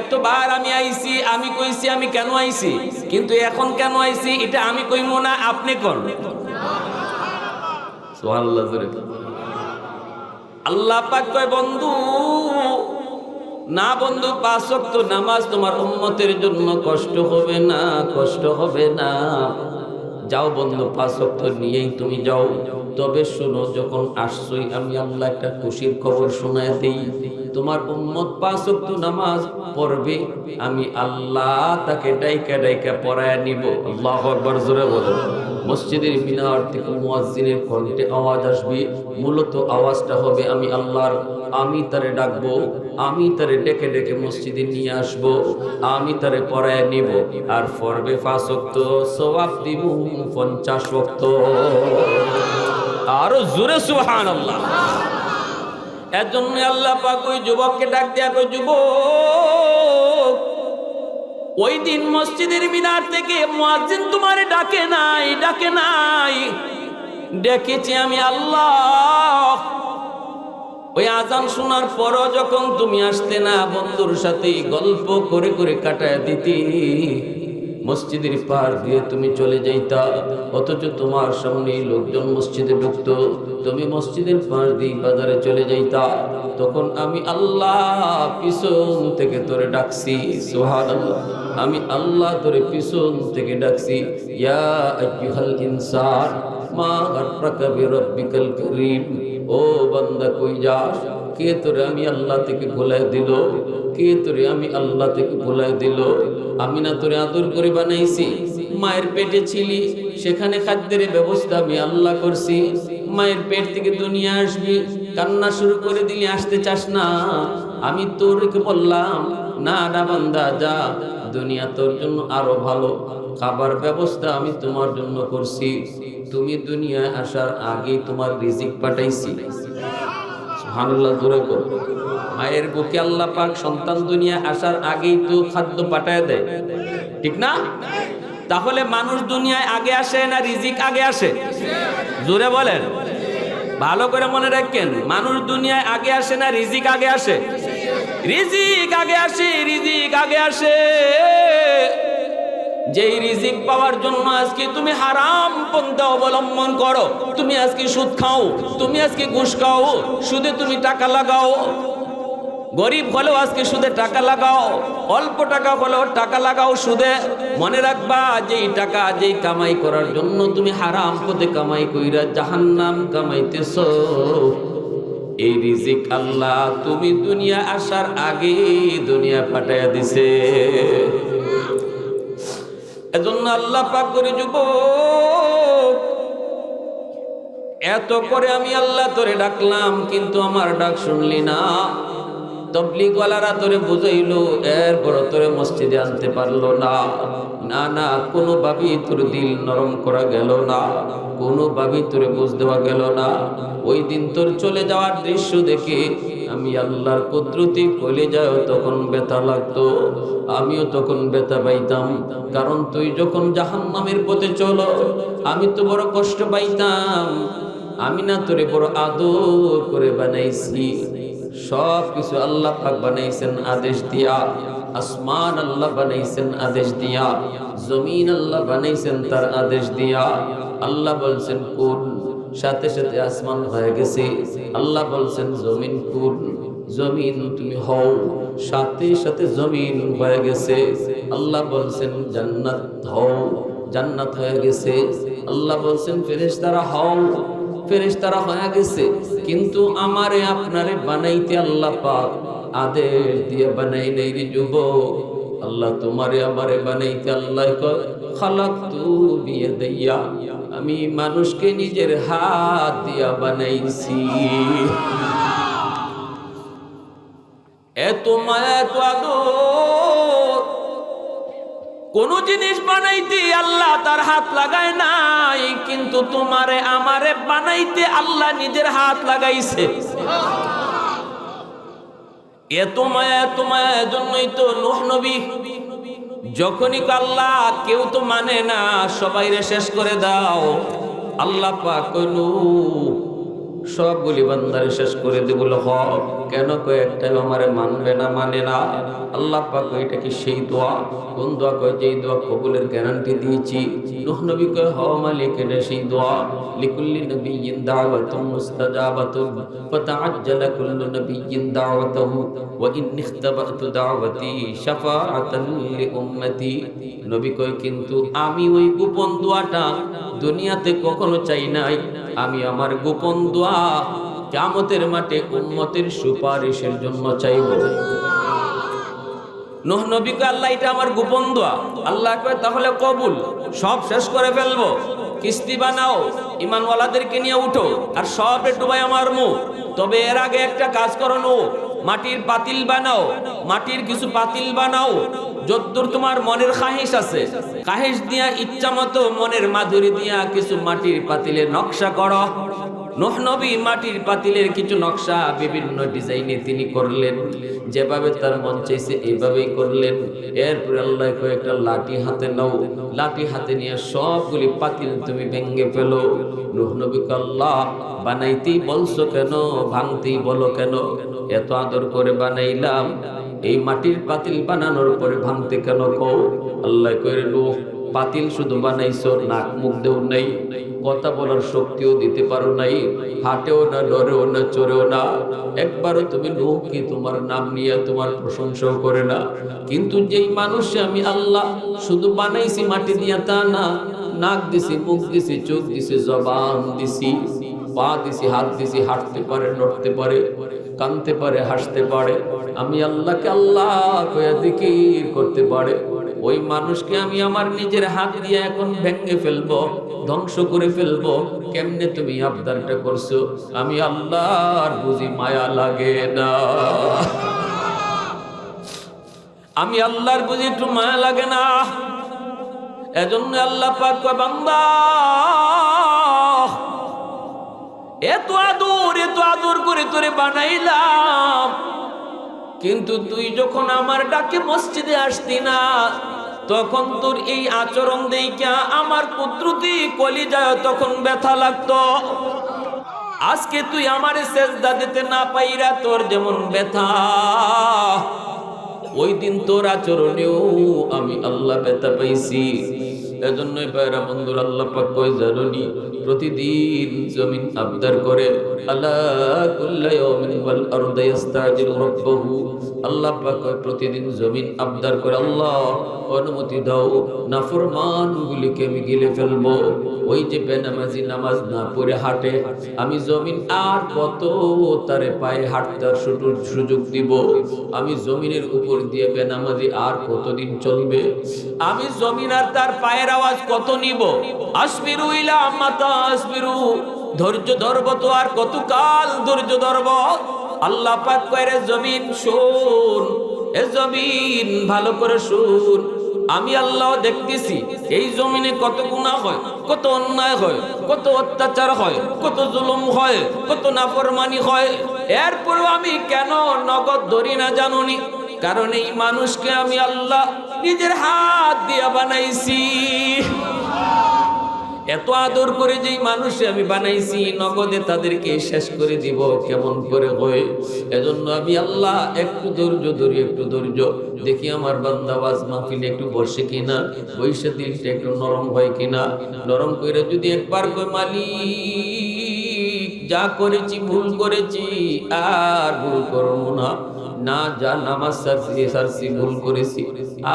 Speaker 1: এতবার আমি আইছি, আমি কইছি আমি কেন আইছি, কিন্তু এখন কেন আইছি এটা আমি কইমো না, আপনি কোন। সুবহানাল্লাহ। আল্লাহ পাক কয় বন্ধু না, বন্ধু 5 ওয়াক্ত নামাজ তোমার উম্মতের জন্য কষ্ট হবে না, কষ্ট হবে না। যাও বন্ধু, 5 ওয়াক্ত নিয়েই তুমি যাও। তবে শোনো, যখন আসছই আমি আল্লাহ একটা খুশির খবর শোনায় দেই। তোমার উম্মত 5 ওয়াক্ত নামাজ পড়বে, আমি আল্লাহ তাকে ডাইকা ডাইকা পড়ায় নিব। আল্লাহু আকবার, জোরে বলেন। মসজিদের মিনার থেকে মুয়াজ্জিনের কণ্ঠে আওয়াজ আসবে, মূলত আওয়াজটা হবে আমি আল্লাহর। আমি তারে ডাকবো, আমি তারে ডেকে ডেকে মসজিদে নিয়ে আসবো, আমি তারে পড়ায় নিব, আর পড়বে 5 ওয়াক্ত, সওয়াব দিব 50 ওয়াক্ত। আরো জোরে সুবহানাল্লাহ। এজন্য আল্লাহ পাক ওই যুবককে ডাক দেয়া কই, যুবক, ওই দিন মসজিদের মিনার থেকে মুয়াজ্জিন তোমারে ডাকে নাই, ডাকে নাই, ডেকেছি আমি আল্লাহ। ওই আজান শোনার পরও যখন তুমি আসতে না, বন্ধুর সাথে গল্প করে করে কাটায় দিতি, মসজিদের পার দিয়ে তুমি চলে যাইতা, অথচ তোমার সামনে লোকজন মসজিদে ঢুকতো, তুমি মসজিদের পার দিয়ে বাজারে চলে যাইতা, তখন আমি আল্লাহ পিছন থেকে তোরে ডাকছি। সুবহানাল্লাহ। আমি আল্লাহ তোরে পিছন থেকে ডাকছি, ইয়া আইয়ুহাল ইনসান মা গাররাকা বিরাব্বিকাল কারীম। ও বান্দা কই যাস? কে তোরে আমি আল্লাহ থেকে ভুলাই দিল? কে তোরে আমি আল্লাহ থেকে ভুলাই দিল? আমি না তোরে আদর করে বানাইছি? মায়ের পেটে ছিলি, সেখানে খাদ্যের ব্যবস্থা আমি আল্লাহ করছি। মায়ের পেট থেকে দুনিয়া আসবি, কান্না শুরু করে দিলি, আসতে চাস না। আমি তোরকে বললাম না না বান্দা, যা, দুনিয়া তোর জন্য আরো ভালো, খাবার ব্যবস্থা আমি তোমার জন্য করছি। তুমি দুনিয়ায় আসার আগেই তোমার রিজিক পাঠাইছি। সুবহানাল্লাহ, জোরে কর। মায়ের বুকে আল্লাহ পাক সন্তান দুনিয়া আসার আগেই তো খাদ্য পাঠায় দেয়, ঠিক না? তাহলে মানুষ দুনিয়ায় আগে আসে না রিজিক আগে আসে? জোরে বলেন, ভালো করে মনে রাখেন। মানুষ দুনিয়ায় আগে আসে না রিজিক আগে আসে? রিজিক আগে আসে, রিজিক আগে আসে। যেই রিজিক পাওয়ার জন্য আজকে তুমি হারাম পন্থা অবলম্বন করো, তুমি আজকে সুদ খাও, তুমি আজকে ঘুষ খাও, সুদে তুমি টাকা লাগাও, গরিব হলেও আজকে সুদে টাকা লাগাও, অল্প টাকা হলেও টাকা লাগাও সুদে। মনে রাখবা, যেই টাকা যেই কামাই করার জন্য তুমি হারাম পথে কামাই কইরা জাহান্নাম কামাইতেছো, এই রিজিক আল্লাহ তুমি দুনিয়া আসার আগে দুনিয়া পাঠাইয়া দিছে। এজন্য আল্লাহ পাক করে, যুবক, এত করে আমি আল্লাহ তোরে ডাকলাম, কিন্তু আমার ডাক শুনলি না। তবলিগ ওয়ালারা তোরে বুঝাইলো, এরপর তোরে মসজিদে আনতে পারলো না। না না, কোনোভাবেই তোর দিল নরম করা গেল না, কোনোভাবেই তোরে বুঝ দেওয়া গেল না। ওই দিন তোর চলে যাওয়ার দৃশ্য দেখে আমি আল্লাহর কুদরতি কলিজায় তখন ব্যথা লাগতো, আমিও তখন ব্যথা পাইতাম। কারণ তুই যখন জাহান্নামের পথে চলো, আমি তো বড় কষ্ট পাইতাম। আমি না তোরে বড় আদর করে বানাইছি। সব কিছু আল্লাহ পাক বানাইছেন আদেশ দিয়া। আসমান আল্লাহ বানাইছেন আদেশ দিয়া, জমিন আল্লাহ বানাইছেন তার আদেশ দিয়া। আল্লাহ বলছেন কুন, সাথে সাথে আসমান হয়ে গেছে। আল্লাহ বলছেন জমিন কুন, জমিন তুমি হও, সাথে সাথে জমিন হয়ে গেছে। আল্লাহ বলছেন জান্নাত হও, জান্নাত হয়ে গেছে। আল্লাহ বলছেন ফেরেশতারা হও, ফেরেশতারা হয়ে গেছে। কিন্তু আমারে আপনারে বানাইতে আল্লাহ পাক আদেশ দিয়ে বানাই নাই রে যুবক। আল্লাহ তোমারে আমারে বানাইতে আল্লাহ কয় খালাকতু বিয়াদাইয়া, আমি মানুষকে নিজের হাত দিয়া বানাইছি। এত মায়া, এত আদর। কোন জিনিস বানাইতে আল্লাহ তার হাত লাগায় নাই, কিন্তু তোমারে আমারে বানাইতে আল্লাহ নিজের হাত লাগাইছে। এত মায়া, এত মায়া। এজন্যই তো নূহ নবী যখনই আল্লাহ, কেউ তো মানে না, সবাইরে শেষ করে দাও। আল্লাহ পাক কইলো সবগুলি বান্দারে শেষ করে দিব। কেন কয় একটাই আমারে মানবে না, মানে না। আল্লাহ পাক এটা কি সেই দোয়া? কোন দোয়া? কয় যেই দোয়া কবুলের গ্যারান্টি দিয়েছি। নূহ নবী কয় হ মালিক, এটা সেই দোয়া। লিকুল্লি নবিয়্যিন দাওয়াতুন মুস্তাজাবাতুন ফাতাআজ্জালা কুল্লু নবিয়্যিন দাওয়াতাহু ওয়া ইন্নী ইখতাবাতু দাওয়াতি শাফাআতান লিউম্মতি। নবী কয় কিন্তু আমি ওই গোপন দোয়াটা দুনিয়াতে কখনো চাই নাই। আমি আমার গোপন দোয়া কিয়ামতের মাঠে উম্মতের সুপারিশের জন্য চাইব। নূহ নবী কয় আল্লাহ এটা আমার গোপন দোয়া। আল্লাহ কয় তাহলে কবুল, সব শেষ করে ফেলবো, কিস্তি বানাও, ঈমানওয়ালাদেরকে নিয়ে উঠো, আর সব ডুবাই আমার মুখ। তবে এর আগে একটা কাজ করো, মাটির পাতিল বানাও, মাটির কিছু পাতিল বানাও। যদ্দূর তোমার মনের খাহিশ আছে, খাহিশ দিয়া ইচ্ছা মতো মনের মাধুরী দিয়া কিছু মাটির পাতিলের নকশা করো। নূহ নবী মাটির পাতিলের কিছু নকশা বিভিন্ন ডিজাইনে তিনি করলেন, যেভাবে তার মন চাইছে এইভাবেই করলেন। এরপর আল্লাহ কয়েকটা লাঠি হাতে নাও, লাঠি হাতে নিয়ে সবগুলি পাতিল তুমি ভেঙে ফেলো। নূহ নবী কয় আল্লাহ বানাইতেই বলছো কেন, ভাঙতেই বলো কেন? এত আদর করে বানাইলাম, এই মাটির পাতিল বানানোর পরে ভাঙতে কেন কও? আল্লাহ কয় নূহ পাতিল শুধু বানাইছো, নাক মুখ দেও নাই, কথা বলার শক্তিও দিতে পারো নাই, হাঁটেও না, লড়েও না, চড়েও না। একবারও তুমি নূহ কি তোমার নাম নিয়ে তোমার প্রশংসাও করে না। কিন্তু যেই মানুষে আমি আল্লাহ শুধু বানাইছি মাটি দিয়া তা না, নাক দিছি, মুখ দিছি, চোখ দিছি, জবান দিছি, পা দিছি, হাত দিছি, হাঁটতে পারে, নড়তে পারে, কাঁদতে পারে, হাসতে পারে। আমি আল্লাহকে আল্লাহ কইয়া জিকির করতে পারে। ওই মানুষকে আমি আমার নিজের হাত দিয়ে এখন ভেঙে ফেলবো, ধ্বংস করে ফেলবো। কেমনে তুমি আবদারটা করছো? আমি আল্লাহর বুঝি মায়া লাগে না? আমি আল্লাহর বুঝি একটু মায়া লাগে না? এজন্য আল্লাহ পাক কয়, বান্দা এত আদর করে তোরে বানাইলাম, কিন্তু তুই যখন আমার ডাকে মসজিদে আসতি না, তখন তোর এই আচরণ দেইখা আমার কুদরতি কলিজায় তখন ব্যথা লাগতো। আজকে তুই আমারে সেজদা দিতে না পাইরা তোর যেমন ব্যথা, ওই দিন তোর আচরণেও আমি আল্লাহ ব্যথা পাইছি। এজন্যই ভাইরা বন্ধুরা, আল্লাহ পাক কয় জানুনি, প্রতিদিন জমিন আবদার করে, আলা কুল্লা ইয়াউমিন ওয়াল আরদু ইস্তাজিলু রাব্বাহু। আল্লাহ পাক কয় প্রতিদিন জমিন আবদার করে, আল্লাহ অনুমতি দাও নাফরমানগুলিকে আমি গিলে ফেলবো। ওই যে বেনামাজি নামাজ না পড়ে হাঁটে, আমি জমিন আর কত তারে পায়ে হাঁটার সুযোগ দিব? আমি জমিনের উপর দিয়ে বেনামাজি আর কতদিন চলবে? আমি জমিন আর তার পায়ের আওয়াজ কত নিব? আসবিরু ইলা মাতা আসবিরু, ধৈর্য ধরব তো আর কত কাল ধৈর্য ধরব? আল্লাহ পাক কয়, রে জমিন শুন, এ জমিন ভালো করে শুন, আমি আল্লাহ দেখতেছি এই জমিনে কত গুনাহ হয়, কত অন্যায় হয়, কত অত্যাচার হয়, কত জুলুম হয়, কত নাফরমানি হয়। এরপরও আমি কেন নগদ ধরি না জানুনি? কারণ এই মানুষকে আমি আল্লাহ নিজের হাত দিয়ে বানাইছি। এত আদর করে যেই মানুষে আমি বানাইছি, নগদে তাদেরকে শেষ করে দিব কেমন করে হয়? এজন্য আমি আল্লাহ একটু ধৈর্য ধরি, একটু ধৈর্য দেখি আমার বান্দা ওয়াজ মাহফিলে একটু বসে কিনা, বৈশা দিলটা একটু নরম হয় কিনা। নরম করে যদি একবার কই, মালিক যা করেছি ভুল করেছি, আর ভুল করবো না, না যা নামাজ সারছি ভুল করেছি,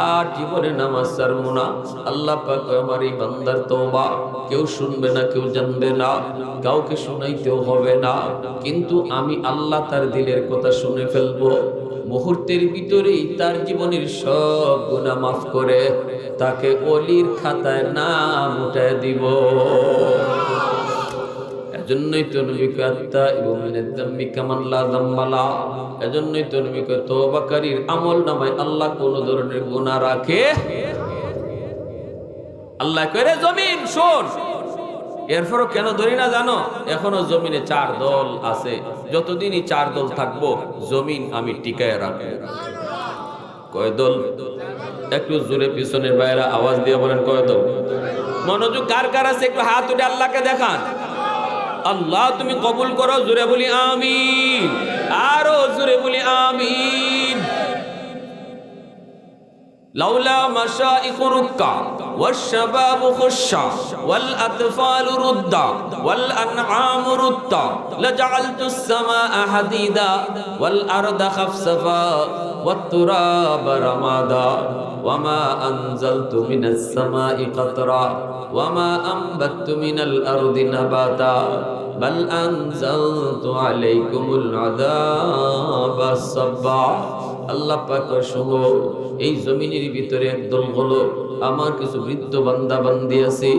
Speaker 1: আর জীবনে নামাজ ছাড়বো না। আল্লাহ পাক আমার এই বান্দার তওবা কেউ শুনবে না, কেউ জানবে না, কাউকে শুনাইতেও হবে না, কিন্তু আমি আল্লাহ তার দিলের কথা শুনে ফেলবো। মুহূর্তের ভিতরেই তার জীবনের সব গুনাহ মাফ করে তাকে ওলির খাতায় নাম উঠায় দিব। এজন্যই তো নবী কয়, আত্তাইবু মিনাজ যামবি কামান লা যামবা লা। এজন্যই তো নবী কয়, তওবাকারীর আমল নামায় আল্লাহ কোন ধরনের গুনাহ রাখে। আল্লাহ কয়, রে জমিন শোন, এরপরও কেন ধরি না জানো? এখনো জমিনে 4 দল আছে, যতদিনই 4 দল থাকবো জমিন আমি টিকায় রাখবো। কয় দল? একটু জোরে পিছনের বাইরে আওয়াজ দিয়ে বলেন, কয় দল? মনোযোগ কার কার আছে একটু হাত উঠে আল্লাহকে দেখান। আল্লাহ তুমি কবুল করো, জোরে বলি আমিন, আরো জোরে বলি আমিন। লাউলা মাশাইখু রুক্কা ওয়াশ-শাবাবু খুশশা ওয়াল আতফালু রুদ্দা ওয়াল আনআমু রুত্তা লাজআলতুস সামাআ হাদিদা ওয়াল আরদা খাফসাফা ওয়াত তুরাবা রামাদা ওয়ামা আনজালতু মিনাস সামাই কাতরা ওয়ামা আনবাততু মিনাল আরদি নাবাতা বাল আনজালতু আলাইকুমুল আযাবা সাব্বা। আল্লাহ পাক শুনো, এই জমিনের ভিতরে একদল হলো আমার কিছু বৃদ্ধ বান্দা বান্দি আছে,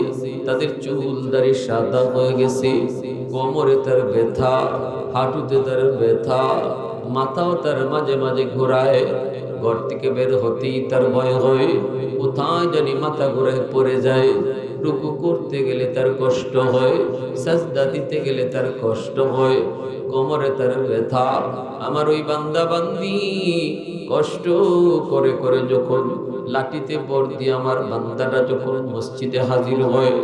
Speaker 1: তাদের চুল দাড়ি সাদা হয়ে গেছে, কোমরে তার ব্যথা, হাঁটুতে তার ব্যথা, মাথাও তার মাঝে মাঝে ঘোরায়, ঘর থেকে বের হতেই তার ভয় হয়, কোথায় জানি মাথা ঘুরায় পড়ে যায়, রুকু করতে গেলে তার কষ্ট হয়, সাজদা দিতে গেলে তার কষ্ট হয়, কোমরে তার ব্যথা। আমার ওই বান্দা বান্দি কষ্ট করে করে যখন লাঠিতে বর দিয়ে আমার বান্দাটা যখন মসজিদে হাজির হয়,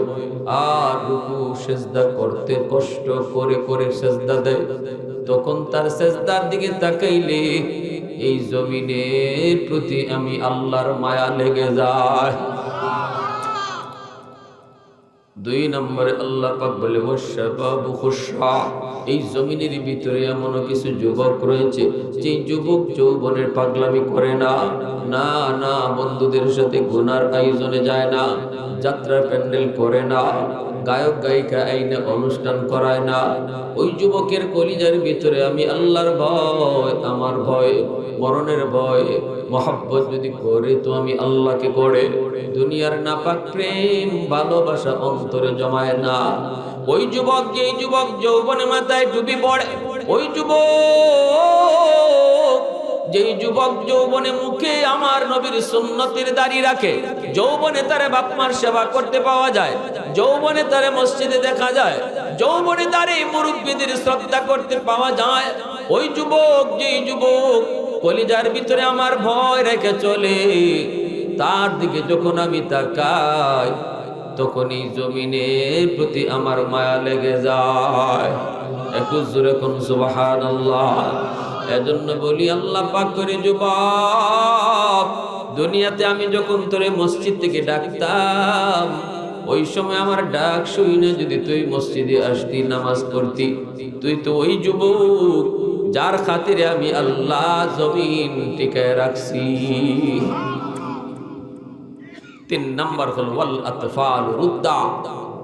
Speaker 1: আর রুকু সেজদা করতে কষ্ট করে করে সেজদা দেয়, তখন তার সেজদার দিকে তাকাইলে এই জমিনের প্রতি আমি আল্লাহর মায়া লেগে যায়। 2 নম্বরে আল্লাহ পাক বলে, ওয়াশ-শাবাবু খুশশা, এই জমিনের ভিতরে এমন কিছু যুবক রয়েছে যে যুবক যৌবনের পাগলামি করে না, না না বন্ধুদের সাথে গুনার আয়োজনে যায় না, যাত্রা প্যান্ডেল করে না, গায়ক গায়িকা আইনে অনুষ্ঠান করায় না। ওই যুবকের কলিজার ভিতরে আমি আল্লাহর ভয়, আমার ভয়, মরণের ভয়, মহব্বত যদি করে তো আমি আল্লাহকে করে। দুনিয়ার নাপাক প্রেম ভালোবাসা অন্তরে জমায় না। ওই যুবক, যেই যুবক যৌবনে মাথায় ডুবি পড়ে, ওই যুবক, যেই যুবক যৌবনে মুখে আমার নবীর সুন্নতের দাড়ি রাখে, যৌবনে তারে বাপ মার সেবা করতে পাওয়া যায়, যৌবনে তারে মসজিদে দেখা যায়, যৌবনে তারে মুরব্বীদের শ্রদ্ধা করতে পাওয়া যায়, ওই যুবক, যেই যুবক কলিজার ভিতরে আমার ভয় রেখে চলে, তার দিকে যখন আমি তাকাই তখন এই জমিনের প্রতি আমার মায়া লেগে যায়। একটু জোরে কোন সুবহানাল্লাহ। এজন্য বলি আল্লাহ পাক করে, যুবক দুনিয়াতে আমি যখন তোরে মসজিদ থেকে ডাকতাম, ওই সময় আমার ডাক শুনে যদি তুই মসজিদে আসতি, নামাজ পড়তি, তুই তো ওই যুবক যার খাতিরে আমি আল্লাহ জমিন টিকায় রাখছি। 3 নাম্বার হল ওয়াল আতফাল রুদ্দা।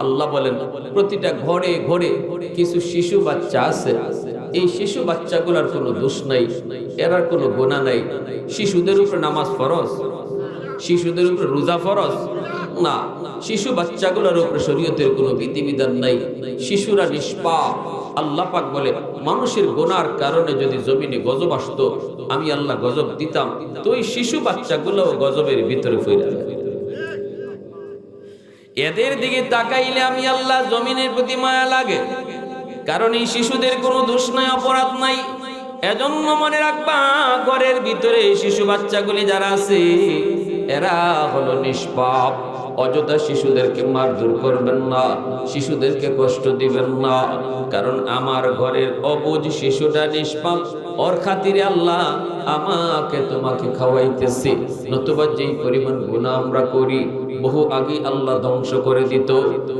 Speaker 1: আল্লাহ বলেন প্রতিটা ঘরে ঘরে কিছু শিশু বাচ্চা আছে, এই শিশু বাচ্চাগুলোর কোনো দোষ নাই, এরার কোনো গুনাহ নাই। শিশুদের উপর নামাজ ফরজ, শিশুদের উপর রোজা ফরজ না, শিশু বাচ্চাগুলোর উপর শরীয়তের কোনো বিধিবিধান নাই, শিশুরা নিষ্পাপ। আল্লাহ পাক বলে মানুষের গুনার কারণে যদি জমিনে গজব আসতো, আমি আল্লাহ গজব দিতাম, তো ওই শিশু বাচ্চাগুলো গজবের ভিতরে ফিরে যায়। এদের দিকে তাকাইলে আমি আল্লাহ জমিনের প্রতি মায়া লাগে, কারণ এই শিশুদের কোনো দোষ নাই, অপরাধ নাই। এজন্য মনে রাখবা, ঘরের ভিতরে শিশু বাচ্চাগুলি যারা আছে এরা হলো নিষ্পাপ। অযথা শিশুদেরকে মারধর করবেন না, শিশুদেরকে কষ্ট দিবেন না, কারণ আমার ঘরের অবুঝ শিশুটা নিষ্পাপ, ওর খাতিরে আল্লাহ আমাকে তোমাকে খাওয়াইতেছে। নতুবা যেই পরিমাণ গুনাহ আমরা করি বহু আগে আল্লাহ ধ্বংস করে দিত।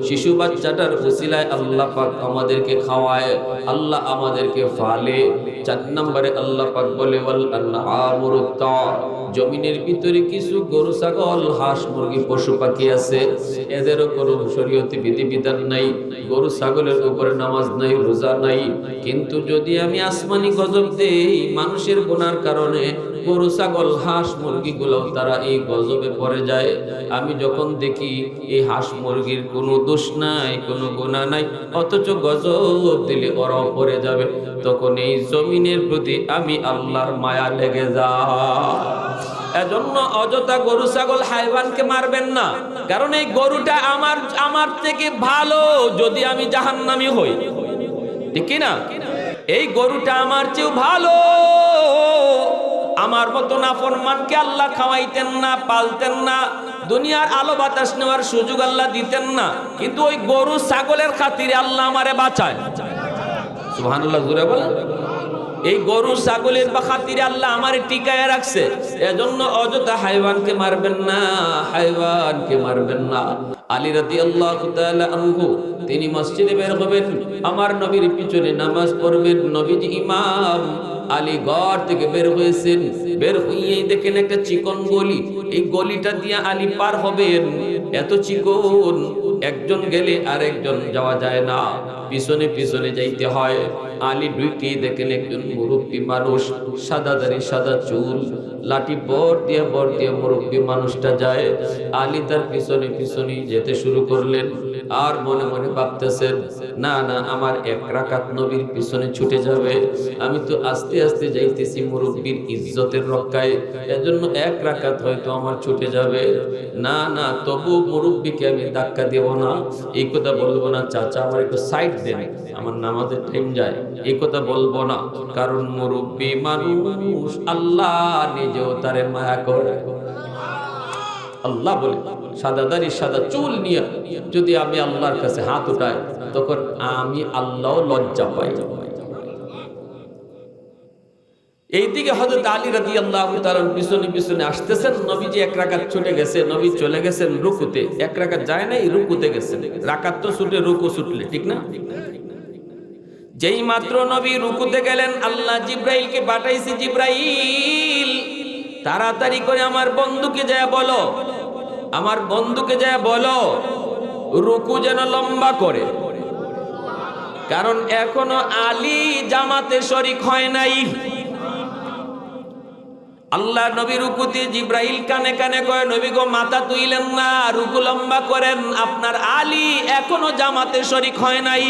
Speaker 1: শিশু বাচ্চাটার উসিলায় আল্লাহ পাক আমাদেরকে খাওয়ায়, আল্লাহ আমাদেরকে ফালে। 4 নম্বরে আল্লাহ পাক বলে ওয়াল আনআমুরুত্তা, জমিনের ভিতরে কিছু গরু ছাগল হাঁস মুরগি পশু পাখি আছে, এদেরও কোনো শরীয়তে বিধিবিধান নাই, গরু ছাগলের উপরে নামাজ নাই, রোজা নাই। কিন্তু যদি আমি আসমানি গজব দেই মানুষের গুনার কারণে, গরু ছাগল হাঁস মুরগিগুলো তারা এই গজবে পড়ে যায়। আমি যখন দেখি এই হাঁস মুরগির কোনো দোষ নাই, কোনো গুনাহ নাই, অথচ গজব দিলে ওরাও পড়ে যাবে, তখন এই জমিনের প্রতি আমি আল্লাহর মায়া লেগে যায়। এজন্য অযথা গরু ছাগল হাইওয়ানকে মারবেন না, কারণ এই গরুটা আমার থেকে ভালো যদি আমি জাহান্নামী হই, ঠিক কি না? এই গরুটা আমার চেয়েও ভালো। আমার মতো নাফরমানকে আল্লাহ খাওয়াইতেন না, পালতেন না, দুনিয়ার আলো বাতাস নেওয়ার সুযোগ আল্লাহ দিতেন না, কিন্তু ওই গরু ছাগলের খাতিরে আল্লাহ আমারে বাঁচায়। সুবহানাল্লাহ, জোরে বলেন। এই গরু ছাগলের খাতিরে আল্লাহ আমারে টিকায় রাখছে। এজন্য অযথা হাইওয়ানকে মারবেন না, হাইওয়ানকে মারবেন না। আলী রাদিয়াল্লাহু তাআলা আনহু তিনি মসজিদে বের হবেন, আমার নবীর পিছনে নামাজ পড়বেন। নবীজি ইমাম, আলী ঘর থেকে বের হয়েছেন, বের হইয়েই দেখেন একটা চিকন গলি, এই গলিটা দিয়ে আলী পার হবেন। এত চিকন, একজন গেলে আর একজন যাওয়া যায় না, পিছনে পিছনে যাইতে হয়। আলী ঢুকেই দেখেন একজন মুরব্বী মানুষ, সাদা দাড়ি, সাদা চুল, লাঠি বর দিয়ে মুরব্বী মানুষটা যায়। আলী তার পিছনে পিছনে যেতে শুরু করলেন, আর মনে মনে ভাবতেছেন, না না, আমার 1 রাকাত নবীর পিছনে ছুটে যাবে, আমি তো আস্তে আস্তে যাইতেছি মুরব্বীর ইজ্জতের রক্ষায়, এজন্য 1 রাকাত হয়তো আমার ছুটে যাবে। না না, তবু মুরব্বীকে আমি ধাক্কা দেব না, এই কথা বলবো না, চাচা আমার একটু সাইড দেন, আমার নামাজের টাইম যায়, এই কথা বলবো না, কারণ মুরব্বী মানুষ, আল্লাহ নিজেও তারে মায়া করে। আল্লাহ বলে সাদা দাড়ি সাদা চুল নিয়ে যদি আমি আল্লাহর কাছে হাত উঠাই, তখন আমি আল্লাহ লজ্জা পাই। এইদিকে হযরত আলী রাদিয়াল্লাহু তাআলা পিছনে পিছনে আসতেছেন, নবীজি 1 রাকাত ছুটে গেছে, নবী চলে গেছেন রুকুতে, 1 রাকাত যায় নাই, রুকুতে গেছেন। রাকাত তো ছুটে, রুকু ছুটলে, ঠিক না? যেই মাত্র নবী রুকুতে গেলেন, আল্লাহ জিব্রাইলকে পাঠাইছে, জিব্রাইল তাড়াতাড়ি করে আমার বন্ধুকে যায় বলো, আমার বন্ধুকে যায় বলো রুকু যেন লম্বা করে, কারণ এখনো আলী জামাতে শরীক হয় নাই। আল্লাহ নবী রুকুতে জিব্রাইল কানে কানে কয়, নবী গো মাথা তুইলেন না, রুকু লম্বা করেন, আপনার আলী এখনো জামাতে শরীক হয় নাই।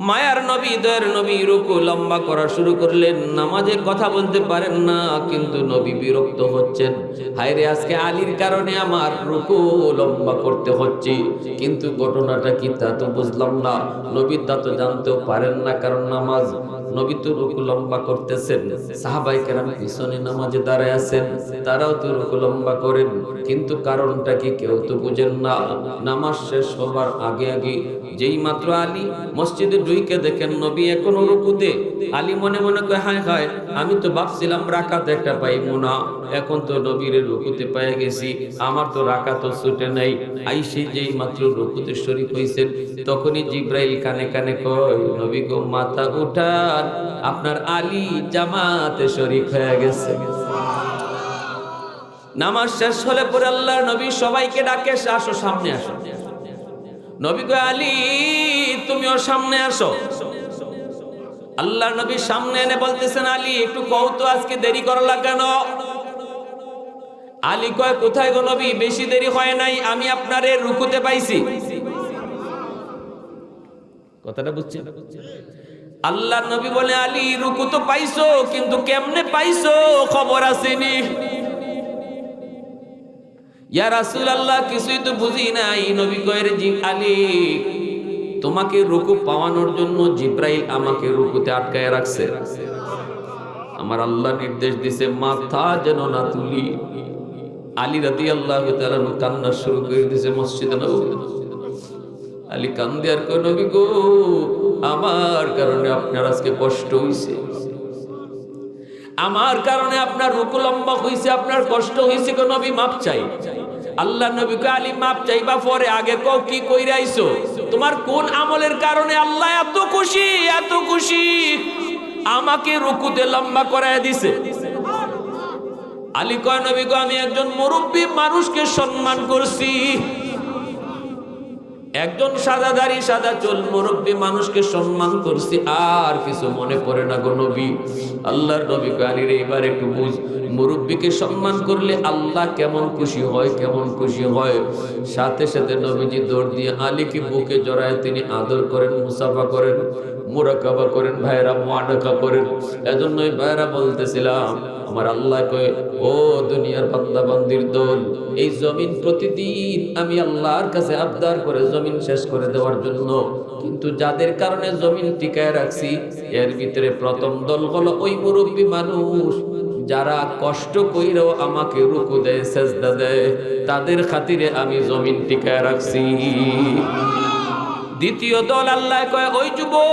Speaker 1: মায়ার নবী, দয়ের নবী রুকু লম্বা করা শুরু করলেন। নামাজে কথা বলতে পারেন না, কিন্তু নবী বিরক্ত হচ্ছেন। হায়রে, আজকে আলীর কারণে আমার রুকু লম্বা করতে হচ্ছে, কিন্তু ঘটনাটা কি তা তো বুঝলাম না। নবী তা তো জানতেও পারেন না, কারণ নামাজ, নবী তো রুকু লম্বা করতেছেন, সাহাবায়ে কেরাম পিছনে নামাজে দাঁড়ায় আছেন, তারাও তো রুকু লম্বা করেন, কিন্তু কারণটা কি কেউ তো বুঝেন না। নামাজ শেষ হবার আগে আগে যেই মাত্র আলী মসজিদে ঢুকে দেখেন নবী এখনো রুকুতে, আলী মনে মনে কয়, হায় হায়, আমি তো ভাবছিলাম রাকাত একটা পাইবো না, এখন তো নবীর রুকুতে পেয়ে গেছি, আমার তো রাকাত ছুটে নাই। আইসে যেই মাত্র রুকুতে শরীক হইছেন, তখনই জিব্রাইল কানে কানে কয়, নবী গো মাথা উঠান, আপনার আলী জামাতে শরীক হয়ে গেছে। নামাজ শেষ হলে পরে আল্লাহর নবী সবাইকে ডাকে, আসো সামনে আসো। নবী কয়, আলী তুমিও সামনে আসো। আল্লাহর নবী সামনে এনে বলতেছেন, আলী একটু কও তো আজকে দেরি করলা কেন? আলী কয়, কোথায় গো নবী, বেশি দেরি হয় নাই, আমি আপনারে রুকুতে পাইছি। কথাটা বুঝছেন? আল্লাহর নবী বলে, আলী রুকু তো পাইছো, কিন্তু কেমনে পাইছো খবর আসেনি। ইয়া রাসূলুল্লাহ, কিছুই তো বুঝি নাই। নবী কয়, রে জি আলী, তোমাকে রুকু পাওয়ানোর জন্য জিব্রাইল আমাকে রুকুতে আটকায় রাখছে। আমার আল্লাহ নির্দেশ দিছে মাথা যেন না তুলি। আলী রাদিয়াল্লাহু তাআলা কান্না শুরু করে দিয়েছে মসজিদে নববী। আলী কান্দে আর কয়, নবী গো, আমার কারণে আপনার আজকে কষ্ট হইছে, আমার কারণে আপনার রুকু লম্বা হইছে, আপনার কষ্ট হইছে গো নবী, মাপ চাই। আল্লাহ নবী কয়, আলী মাপ চাইবা পরে, আগে কও কি কইরা আইছো, তোমার কোন আমলের কারণে আল্লাহ এত খুশি, এত খুশি আমাকে রুকুতে লম্বা করায় দিছে। আলী কয়, নবী গো, আমি একজন মুরব্বী মানুষকে সম্মান করছি, একজন সাদাদারি সাদা চুল মুরব্বী মানুষকে সম্মান করছি, আর কিছু মনে পড়ে না গো নবী। আল্লাহর নবী কয়, আলী রে, এবার একটু বুঝ, মুরব্বীকে সম্মান করলে আল্লাহ কেমন খুশি হয়, কেমন খুশি হয়। সাথে সাথে নবীজি দৌড় দিয়ে আলীকে বুকে জড়ায় তিনি আদর করেন, মুসাফা করেন, মুরাকাবা করেন, ভাইরা মুআনাকা করেন। এজন্যই ভাইরা বলতেছিলাম, আমার আল্লাহ কয়, ও দুনিয়ার বান্দা বান্দির দল, এই জমিন প্রতিদিন আমি আল্লাহর কাছে আবদার করে জমিন শেষ করে দেওয়ার জন্য, কিন্তু যাদের কারণে জমিন টিকায় রাখছি, এর ভিতরে প্রথম দল হলো ওই মুরব্বী মানুষ যারা কষ্ট কইরাও আমাকে রুকু দেয়, সেজদা দেয়, তাদের খাতিরে আমি জমিন টিকায় রাখছি। দ্বিতীয় দল আল্লাহ কয়, ওই যুবক,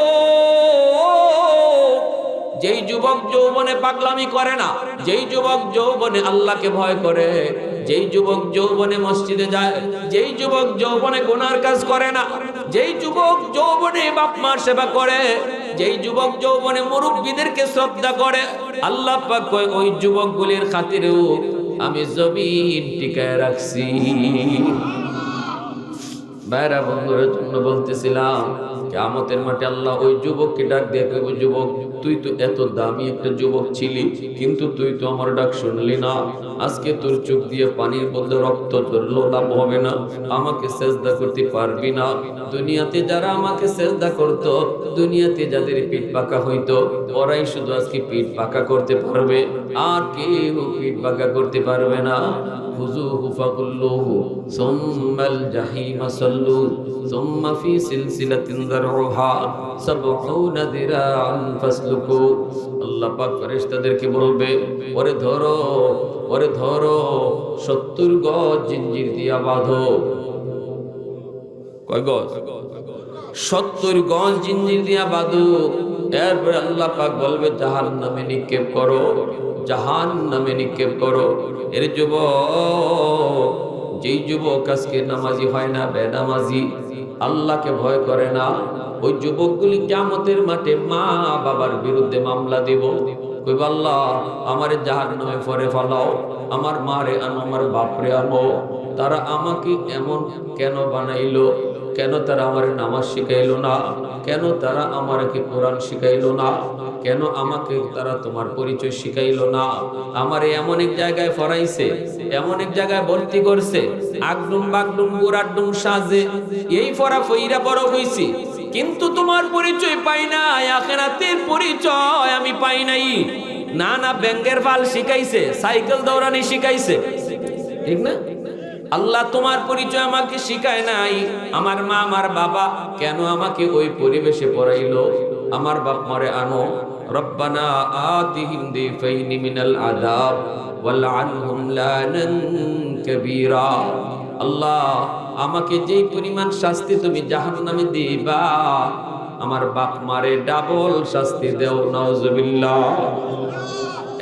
Speaker 1: যেই যুবক যৌবনে পাগলামি করে না, যেই যুবক যৌবনে আল্লাহকে ভয় করে, যেই যুবক যৌবনে মসজিদে যায়, যেই যুবক যৌবনে গুনার কাজ করে না, যেই যুবক যৌবনে বাপ মার সেবা করে, যেই যুবক যৌবনে মুরব্বীদেরকে শ্রদ্ধা করে, আল্লাহ পাক কয়, ওই যুবকগুলির খাতিরেও আমি জমিন টিকায় রাখছি। ভাইরা বন্ধুদের জন্য বলতেছিলাম, কিয়ামতের মাঠে আল্লাহ ওই যুবককে ডাক দিয়ে কইব, যুবক, তুই তো এত দামি একটা যুবক ছিলি, কিন্তু তুই তো আমার ডাক শুনলি না। আজকে তোর চোখ দিয়ে পানির বদলে রক্ত ঝরলো, লাভ হবে না, আমাকে সেজদা করতে পারবি না। দুনিয়াতে যারা আমাকে সেজদা করতো, দুনিয়াতে যাদের পিঠ পাকা হইতো, ওরাই শুধু আজকে পিঠ পাকা করতে পারবে, আর কেউ পিঠ পাকা করতে পারবে না। খুযুহু ফাগুল্লুহু সুম্মাল জাহিমা সাল্লু সুম্মা ফি সিলসিলাতিন যারউহা ৭০ যিরাআন ফাসলুকু। আল্লাহ পাক ফেরেশতাদেরকে বলবে, ওরে ধরো, ওরে ধরো, ৭০ গজ জিঞ্জির দিয়া বাঁধো। কয় গজ? ৭০ গজ জিঞ্জির দিয়া বাঁধো। এরপরে আল্লাহ পাক বলবে, জাহান্নামে নিক্ষেপ করো, জাহান্নামে নিক্ষেপ করো। এর যুবক, যেই যুবক আজকে নামাজি হয় না, বেনামাজি, আল্লাহকে ভয় করে না, ওই যুবকগুলি কিয়ামতের মাঠে মা বাবার বিরুদ্ধে মামলা দিব। কইব, আল্লাহ আমারে জাহান্নামে পরে ফেলাও, আমার মারে আনো, আমার বাপরে আনো। তারা আমাকে এমন কেন বানাইলো, কেন তারা আমার নামাজ শিখাইলো না, কেন তারা আমাকে কোরআন শিখাইলো না, কেন আমাকে তারা তোমার পরিচয় শিখাইলো না। আমারে এমন এক জায়গায় ফরাইছে, এমন এক জায়গায় ভর্তি করছে, আগডুম বাগডুম গোড়াডুম সাজে এই ফরা ফইরা বড় হইছি, কিন্তু তোমার পরিচয় পাই নাই, আখিরাতের পরিচয় আমি পাই নাই। না না, ব্যাংকের ফাল শিখাইছে, সাইকেল দৌড়ানি শিখাইছে, ঠিক না? আল্লাহ তোমার পরিচয় আমাকে শিখায় নাই। আমার মা আমার বাবা কেন আমাকে ওই পরিবেশে পড়াইলো? আমার বাপ মারে আনো, রব্বানা আতিহিম দিফাইনি মিনাল আযাব ওয়ালআনহুম লানান কাবীরা। আল্লাহ আমাকে যেই পরিমাণ শাস্তি তুমি জাহান্নামে দিবা, আমার বাপ মারে ডাবল শাস্তি দেও, নাউজুবিল্লাহ।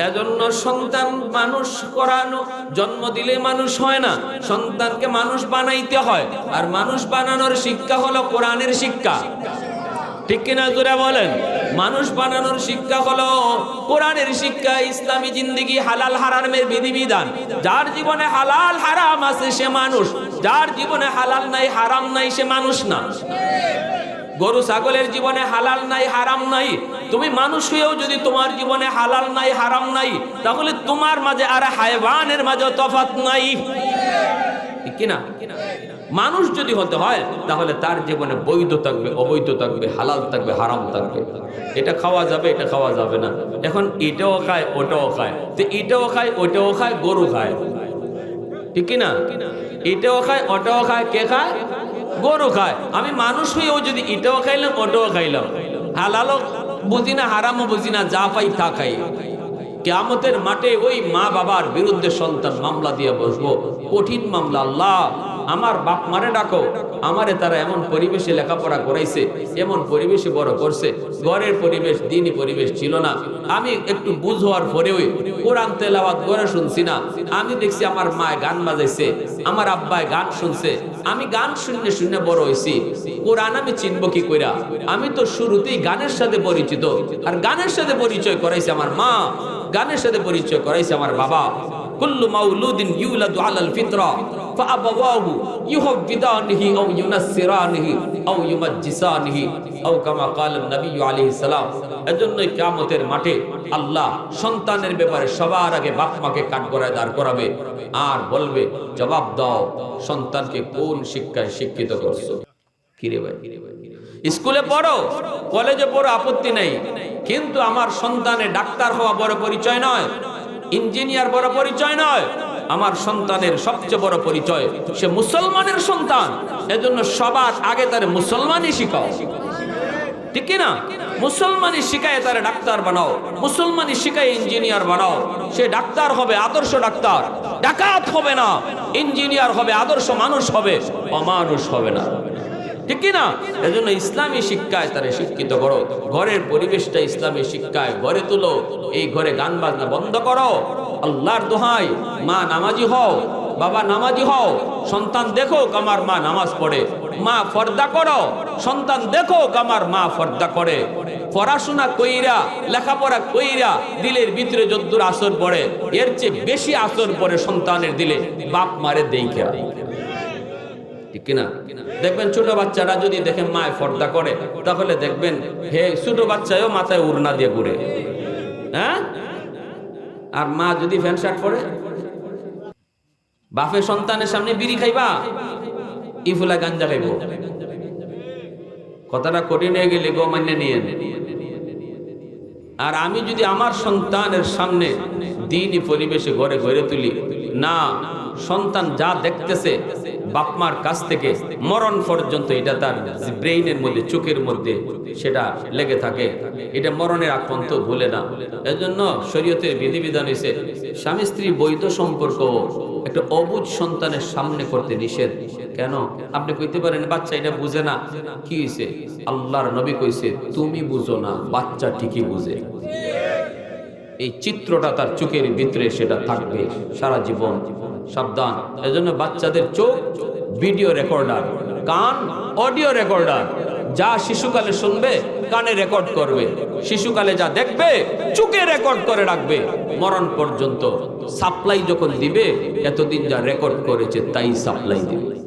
Speaker 1: এজন্য সন্তান মানুষ করানো, জন্ম দিলে মানুষ হয় না, সন্তানকে মানুষ বানাইতে হয়। আর মানুষ বানানোর শিক্ষা হলো কোরআনের শিক্ষা, ঠিক কিনা জোরে বলেন? মানুষ বানানোর শিক্ষা হলো কোরআনের শিক্ষা, ইসলামী জিন্দেগি, হালাল হারামের বিধিবিধান। যার জীবনে হালাল হারাম আছে সে মানুষ, যার জীবনে হালাল নাই হারাম নাই সে মানুষ না। গরু ছাগলের জীবনে হালাল নাই হারাম নাই, তুমি মানুষ হয়েও যদি তোমার জীবনে হালাল নাই হারাম নাই, তাহলে তোমার মাঝে আর হায়ওয়ানের মাঝে তফাৎ নাই, ঠিক কিনা? মানুষ যদি হতে হয় তাহলে তার জীবনে বৈধ থাকবে, অবৈধ থাকবে, হালাল থাকবে, হারাম থাকবে। এটা খাওয়া যাবে, এটা খাওয়া যাবে না। এখন এটাও খায় ওটাও খায়, তো এটাও খায় ওটাও খায়, গরু খায়, ঠিক কিনা? এটাও খায় ওটাও খায়, কে খায়? গরু খায়। আমি মানুষ হয়েও যদি এটাও খাইলাম ওটাও খাইলাম, হালালও বুঝি না হারামও বুঝি না, যা পাই তা খাই, কিয়ামতের মাঠে ওই মা বাবার বিরুদ্ধে সন্তান মামলা দিয়ে বসবো, কঠিন মামলা। আল্লাহ আমার বাপ মারে ডাকো, আমারে তারা এমন পরিবেশে লেখাপড়া করাইছে, এমন পরিবেশে বড় করছে, ঘরের পরিবেশ দিনই পরিবেশ ছিল না। আমি একটু বুঝ হওয়ার পরেও কোরআন তেলাওয়াত করে শুনছি না। আমি দেখছি আমার মায় গান বাজাইছে, আমার আব্বায় গান শুনছে, আমি গান শুনে শুনে বড় হয়েছি। কোরআন আমি চিনব কি কইরা? আমি তো শুরুতেই গানের সাথে পরিচিত, আর গানের সাথে পরিচয় করাইছে আমার মা, গানের সাথে পরিচয় করাইছে আমার বাবা। কুল্লু মাউলুদিন ইউলাদু আলাল ফিতরা ফাআবাওয়াহু ইউহাব্বিদানিহি আও ইউনাসসিরানিহি আও ইউমাজ্জিসানিহি আও কামা ক্বালা নবী আলাইহিস সালাম। এজন্যই কিয়ামতের মাঠে আল্লাহ সন্তানের ব্যাপারে সবার আগে বাপ মাকে কাঠগড়ায় দাঁড় করাবে আর বলবে, জবাব দাও সন্তানকে কোন শিক্ষায় শিক্ষিত করছো। কিরে ভাই, স্কুলে পড়ো, কলেজে পড়ো, আপত্তি নেই, কিন্তু আমার সন্তানের ডাক্তার হওয়া বড় পরিচয় নয়, ইঞ্জিনিয়ার বড় পরিচয় নয়। আমার সন্তানের সবচেয়ে বড় পরিচয় সে মুসলমানের সন্তান। এজন্য সবার আগে তার মুসলমানই শিখাও, ঠিক কিনা? মুসলমানই শিখায় তারে ডাক্তার বানাও, মুসলমানই শিখায় ইঞ্জিনিয়ার বানাও। সে ডাক্তার হবে আদর্শ ডাক্তার, ডাকাত হবে না, ইঞ্জিনিয়ার হবে আদর্শ মানুষ হবে, অমানুষ হবে না, ঠিক কিনা? এজন্য ইসলামী শিক্ষায় তারে শিক্ষিত করো, ঘরের পরিবেশটা ইসলামী শিক্ষায় গড়ে তুলো। এই ঘরে গান বাজনা বন্ধ করো, আল্লাহর দোহাই মা নামাজি হও, বাবা নামাজি হও, সন্তান দেখো আমার মা নামাজ পড়ে, মা পর্দা করো, সন্তান দেখো আমার মা পর্দা করে। পড়াশোনা কইরা, লেখাপড়া কইরা দিলের ভিতরে যদ্দুর আসর পড়ে, এর চেয়ে বেশি আসর পড়ে সন্তানের দিলে বাপ মারে দেইখা, ঠিক কিনা? দেখবেন ছোট বাচ্চারা যদি দেখেন মায় পর্দা করে, তাহলে দেখবেন হে ছোট বাচ্চাও মাথায় উড়না দিয়ে ঘুরে, হ্যাঁ? আর মা যদি প্যান্ট শার্ট পরে, বাপে সন্তানের সামনে বিড়ি খাইবা, ইফুলা গাঞ্জা খাইব। কথাটা কঠিন হয়ে গেলে গো মান্য নিয়ে। আর আমি যদি আমার সন্তানের সামনে দিনই পরিবেশে ঘরে গড়ে তুলি না, সন্তান যা দেখতেছে বাপমার কাছ থেকে মরণ পর্যন্ত এটা তার ব্রেইনের মধ্যে, চোখের মধ্যে সেটা লেগে থাকে, এটা মরণের আগ পর্যন্ত ভুলে না। এজন্য শরীয়তের বিধিবিধান হয়েছে স্বামী স্ত্রী বৈধ সম্পর্ক একটা অবুঝ সন্তানের সামনে করতে নিষেধ। কেন? আপনি কইতে পারেন বাচ্চা এটা বুঝে না, কি হয়েছে? আল্লাহর নবী কইছে তুমি বুঝো না, বাচ্চা ঠিকই বুঝে। এই চিত্রটা তার চোখের ভিতরে সেটা থাকবে সারা জীবন। সাবধান। এজন্য বাচ্চাদের চোখ ভিডিও রেকর্ডার, কান অডিও রেকর্ডার, যা শিশুকালে শুনবে কানে রেকর্ড করবে, শিশুকালে যা দেখবে চোখে রেকর্ড করে রাখবে, মরণ পর্যন্ত সাপ্লাই যখন দিবে এতদিন যা রেকর্ড করেছে তাই সাপ্লাই দিবে।